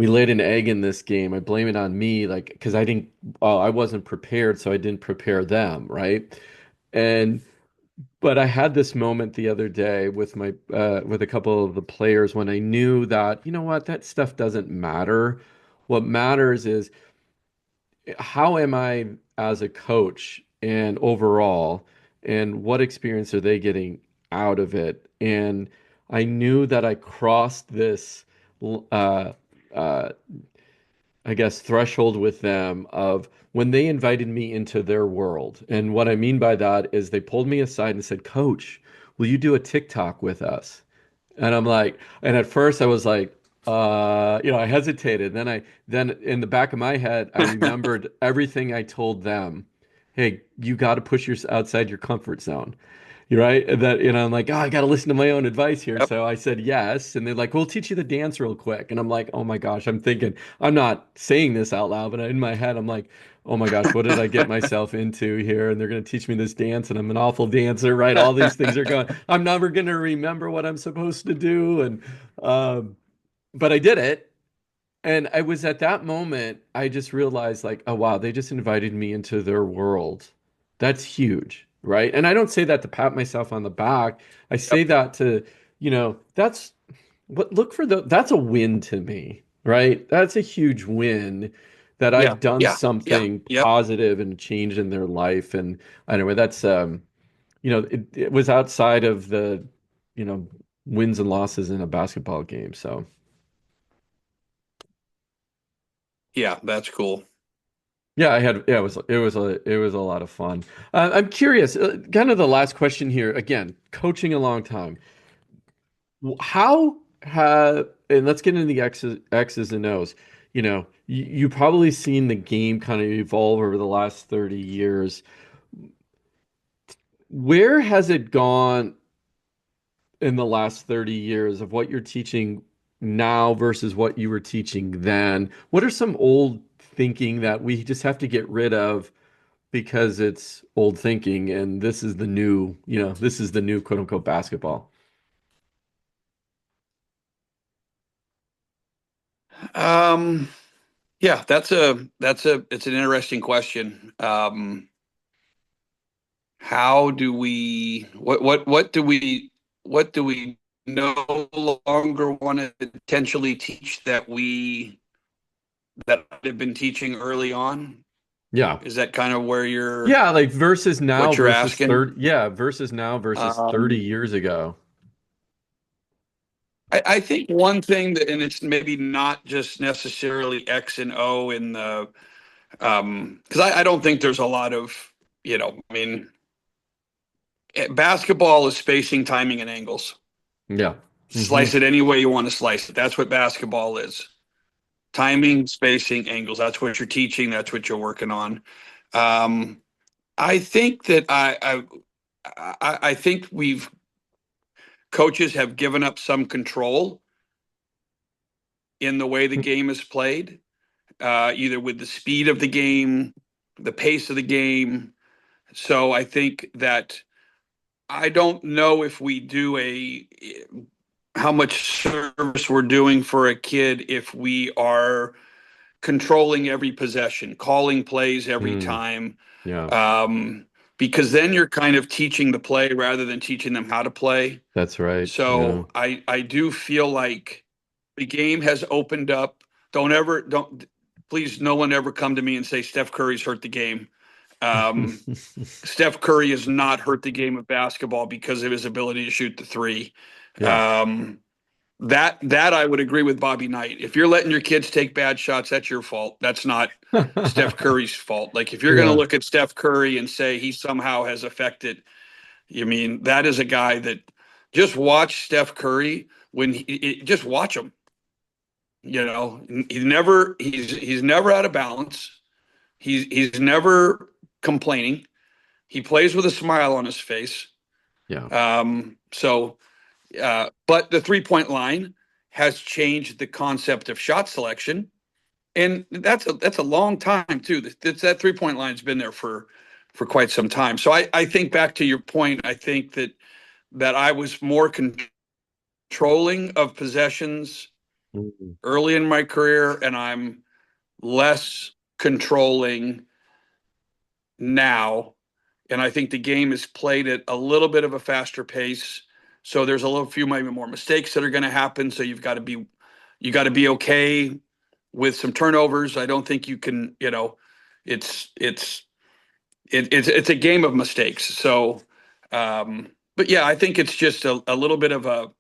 laid an egg in this game. I blame it on me, like, because I wasn't prepared, so I didn't prepare them, right? And but I had this moment the other day with a couple of the players when I knew that, that stuff doesn't matter. What matters is how am I as a coach and overall, and what experience are they getting out of it? And I knew that I crossed this uh, uh, I guess, threshold with them of when they invited me into their world. And what I mean by that is they pulled me aside and said, Coach, will you do a TikTok with us? And I'm like, and at first I was like, I hesitated. Then in the back of my head, I remembered everything I told them. Hey, you got to push your outside your comfort zone. You're right. And that, I'm like, oh, I got to listen to my own advice here. Yep. So I said yes. And they're like, we'll teach you the dance real quick. And I'm like, oh my gosh, I'm thinking, I'm not saying this out loud, but in my head, I'm like, oh my gosh, what did I get myself into here? And they're going to teach me this dance, and I'm an awful dancer, right? All these things are going, I'm never going to remember what I'm supposed to do. Um, but I did it. And I was at that moment, I just realized, like, oh wow, they just invited me into their world. That's huge, right? And I don't say that to pat myself on the back. I say Yep. that to, that's what look for that's a win to me, right? That's a huge win that Yeah. I've done Yeah. Yeah. something Yep. positive and changed in their life. And anyway, that's it was outside of the, you know, wins and losses in a basketball game. So Yeah. That's cool. yeah, it was a lot of fun. I'm curious, kind of the last question here. Again, coaching a long time. How have and let's get into the X's and O's. You probably seen the game kind of evolve over the last 30 years. Where has it gone in the last 30 years of what you're teaching now versus what you were teaching then? What are some old thinking that we just have to get rid of because it's old thinking and this is the new quote unquote basketball? Um, yeah, it's an interesting question. How do we, what do we no longer want to potentially teach that I've been teaching early on? Yeah. Is that kind of where Yeah, like versus now what you're versus asking? 30, yeah, versus now versus 30 Um, years ago. I think one thing that, and it's maybe not just necessarily X and O in the, because I don't think there's a lot of, I mean, basketball is spacing, timing, and angles. Yeah. Hmm. Slice it any way you want to slice it. That's what basketball is. Timing, spacing, angles. That's what you're teaching. That's what you're working on. Um, I think that I think we've coaches have given up some control in the way the game is played, either with the speed of the game, the pace of the game. So I think that I don't know if we do how much service we're doing for a kid if we are controlling every possession, calling plays every Mm, time, yeah, um, because then you're kind of teaching the play rather than teaching them how to play. that's right. Yeah. So I do feel like the game has opened up. Don't please no one ever come to me and say Steph Curry's hurt the game. Um, Steph Curry has not hurt the game of basketball because of his ability to shoot the three. Yeah. Um, that I would agree with Bobby Knight. If you're letting your kids take bad shots, that's your fault. That's not Steph Curry's fault. Like if you're going to Yeah. look at Steph Curry and say he somehow has affected, you mean that is a guy that just watch Steph Curry just watch him. He's never out of balance. He's never complaining. He plays with a smile on his face. Yeah. But the 3 point line has changed the concept of shot selection, and that's a long time too. That 3 point line's been there for quite some time. So I think back to your point. I think that I was more controlling of possessions Mm, early in my career, and I'm less controlling now. And I think the game is played at a little bit of a faster pace. So there's a little few maybe more mistakes that are going to happen. So you got to be okay with some turnovers. I don't think you can, it's it's it's a game of mistakes. So but yeah, I think it's just a little bit of a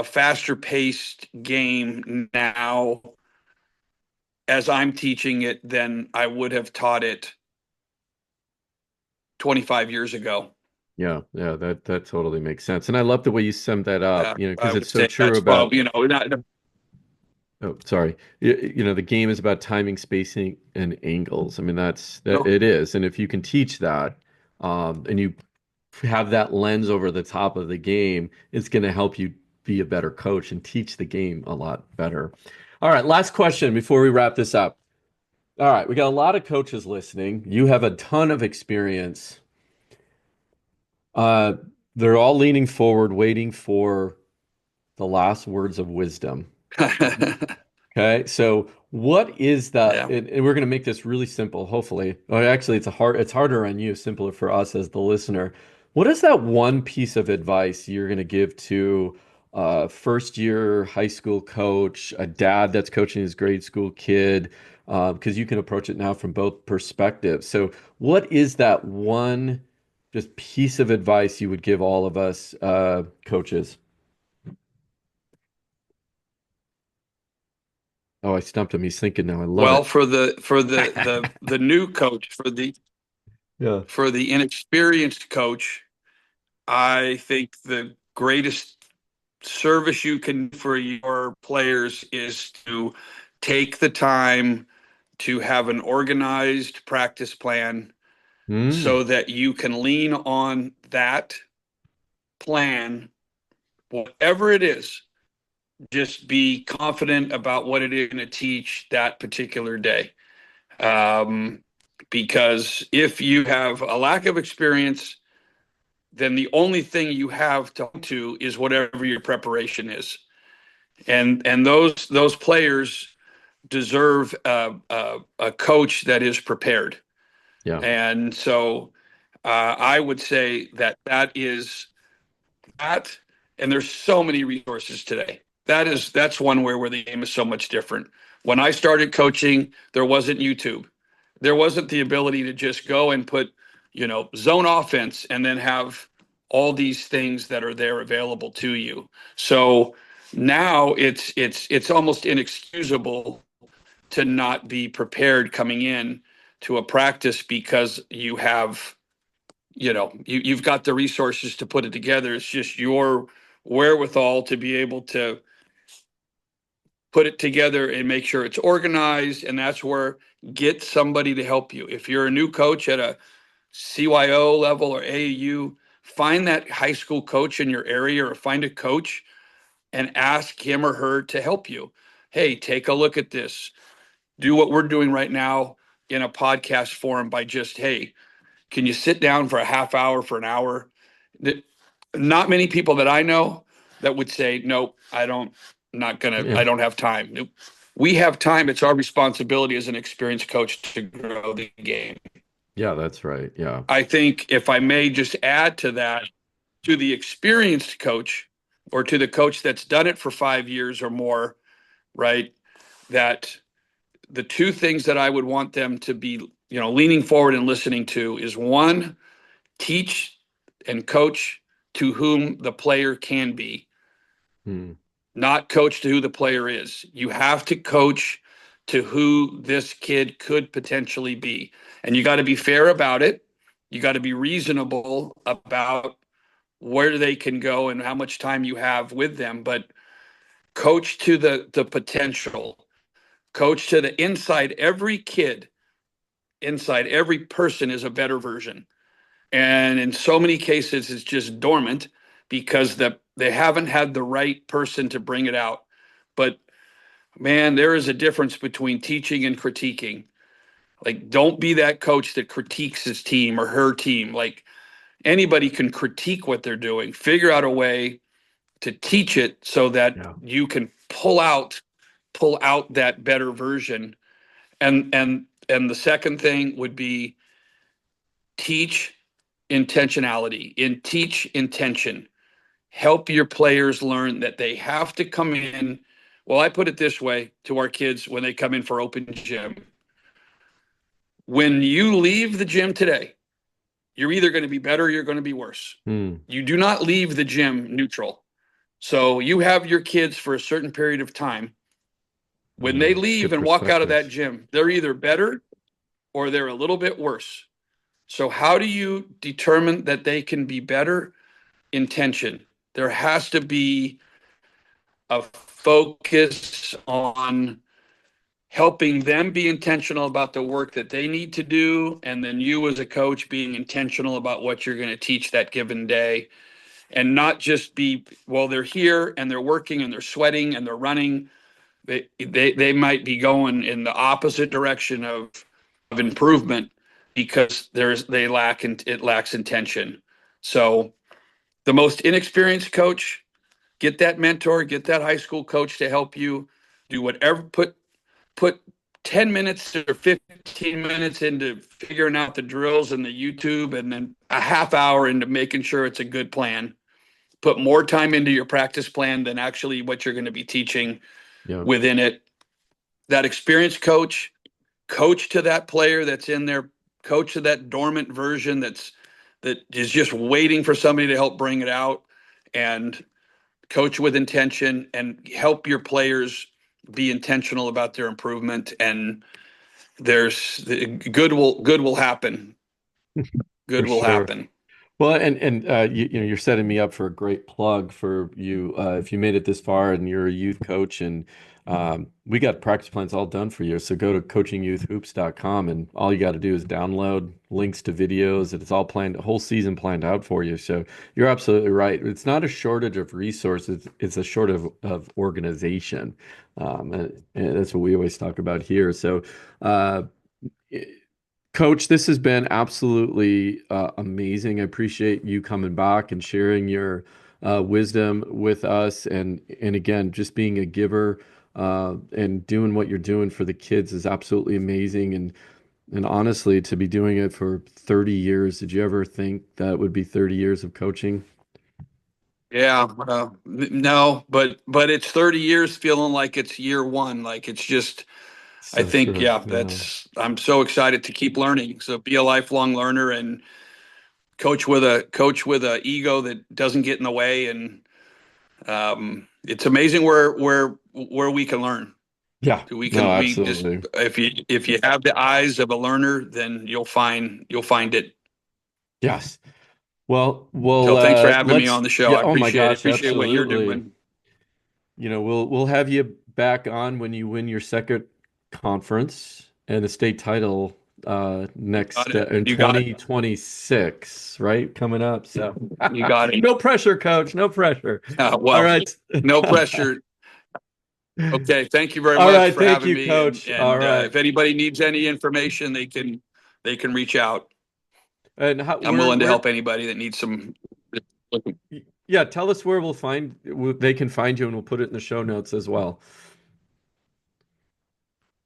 faster paced game now as I'm teaching it than I would have taught it 25 years ago. Yeah, yeah, that totally makes sense. And I love the way you summed that up, I because it's would so say true that's about, probably, not, oh, sorry. The game is about timing, spacing, and angles. I mean, that no, it is. And if you can teach that, and you have that lens over the top of the game, it's going to help you be a better coach and teach the game a lot better. All right, last question before we wrap this up. All right, we got a lot of coaches listening. You have a ton of experience. Uh, they're all leaning forward, waiting for the last words of wisdom. Okay, so what is that? yeah. And we're going to make this really simple, hopefully. Or actually, it's harder on you, simpler for us as the listener. What is that one piece of advice you're going to give to a first year high school coach, a dad that's coaching his grade school kid? Because you can approach it now from both perspectives. So, what is that one just piece of advice you would give all of us coaches? Oh, I stumped him. He's thinking now. I love Well, it. for the new coach, Yeah. for the inexperienced coach, I think the greatest service you can do for your players is to take the time to have an organized practice plan Mm, so that you can lean on that plan, whatever it is. Just be confident about what it is going to teach that particular day. Um, because if you have a lack of experience, then the only thing you have to is whatever your preparation is. And those players deserve a coach that is prepared. yeah. And so I would say that is that. And there's so many resources today. That's one where the game is so much different. When I started coaching, there wasn't YouTube. There wasn't the ability to just go and put, zone offense and then have all these things that are there available to you. So now it's almost inexcusable to not be prepared coming in to a practice because you've got the resources to put it together. It's just your wherewithal to be able to put it together and make sure it's organized. And that's where get somebody to help you. If you're a new coach at a CYO level or AAU, find that high school coach in your area or find a coach and ask him or her to help you. Hey, take a look at this. Do what we're doing right now in a podcast forum by just, hey, can you sit down for a half hour, for an hour? Not many people that I know that would say, nope, Yeah. I don't have time. Nope. We have time. It's our responsibility as an experienced coach to grow the game. Yeah, that's right. Yeah. I think if I may just add to that, to the experienced coach or to the coach that's done it for 5 years or more, right? That the two things that I would want them to be, leaning forward and listening to is one, teach and coach to whom the player can be, Hmm. not coach to who the player is. You have to coach to who this kid could potentially be. And you got to be fair about it. You got to be reasonable about where they can go and how much time you have with them. But coach to the potential, coach to the inside. Every kid, inside every person is a better version. And in so many cases, it's just dormant because they haven't had the right person to bring it out. But man, there is a difference between teaching and critiquing. Like, don't be that coach that critiques his team or her team. Like, anybody can critique what they're doing. Figure out a way to teach it so that Yeah. you can pull out that better version. And the second thing would be teach intentionality, teach intention. Help your players learn that they have to come in. Well, I put it this way to our kids when they come in for open gym. When you leave the gym today, you're either going to be better or you're going to be worse. Hmm. You do not leave the gym neutral. So you have your kids for a certain period of time. When they It's leave good and walk out of that perspective. gym, they're either better or they're a little bit worse. So, how do you determine that they can be better? Intention. There has to be a focus on helping them be intentional about the work that they need to do. And then you, as a coach, being intentional about what you're going to teach that given day, and not just be, well, they're here and they're working and they're sweating and they're running. They might be going in the opposite direction of improvement because they lack, and it lacks intention. So the most inexperienced coach, get that mentor, get that high school coach to help you do whatever, put 10 minutes or 15 minutes into figuring out the drills and the YouTube, and then a half hour into making sure it's a good plan. Put more time into your practice plan than actually what you're going to be teaching Yeah, within it. That experienced coach to that player that's in there, coach to that dormant version that is just waiting for somebody to help bring it out, and coach with intention and help your players be intentional about their improvement. And there's good will happen. for Good will sure. happen. Well, and you know, you're setting me up for a great plug for you if you made it this far and you're a youth coach, and we got practice plans all done for you. So go to coachingyouthhoops.com, and all you got to do is download links to videos, and it's all planned, a whole season planned out for you. So you're absolutely right. It's not a shortage of resources, it's a shortage of organization. And that's what we always talk about here. So uh, Coach, this has been absolutely amazing. I appreciate you coming back and sharing your wisdom with us, and again, just being a giver and doing what you're doing for the kids is absolutely amazing. And honestly, to be doing it for 30 years, did you ever think that would be 30 years of coaching? Yeah, no, but it's 30 years feeling like it's year one. Like it's just, I So think, true. yeah, Yeah. I'm so excited to keep learning. So be a lifelong learner and coach with a ego that doesn't get in the way. And it's amazing where we can learn. Yeah. No, We just, absolutely. if you have the eyes of a learner, then you'll find it. Yes. Well, we'll So thanks for having me let's on the show. yeah, I oh my appreciate it. gosh, Appreciate what you're absolutely. doing. You know, we'll have you back on when you win your second conference and the state title Got next it. in You got it. 2026, right? Coming up. So You got it. no pressure, coach. No pressure. All Well, right. no pressure. Okay. Thank you very All much right. for Thank having you, me. And coach. All right. if anybody needs any information, they can reach out. And I'm willing to help anybody that needs some. yeah, tell us where they can find you, and we'll put it in the show notes as well.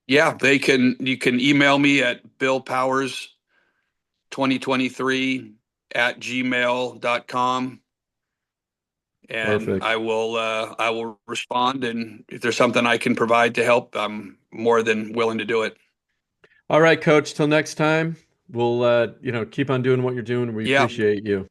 Yeah, you can email me at billpowers2023 @gmail.com, and Perfect. I will respond. And if there's something I can provide to help, I'm more than willing to do it. All right, coach. Till next time, we'll keep on doing what you're doing. We Yeah. appreciate you.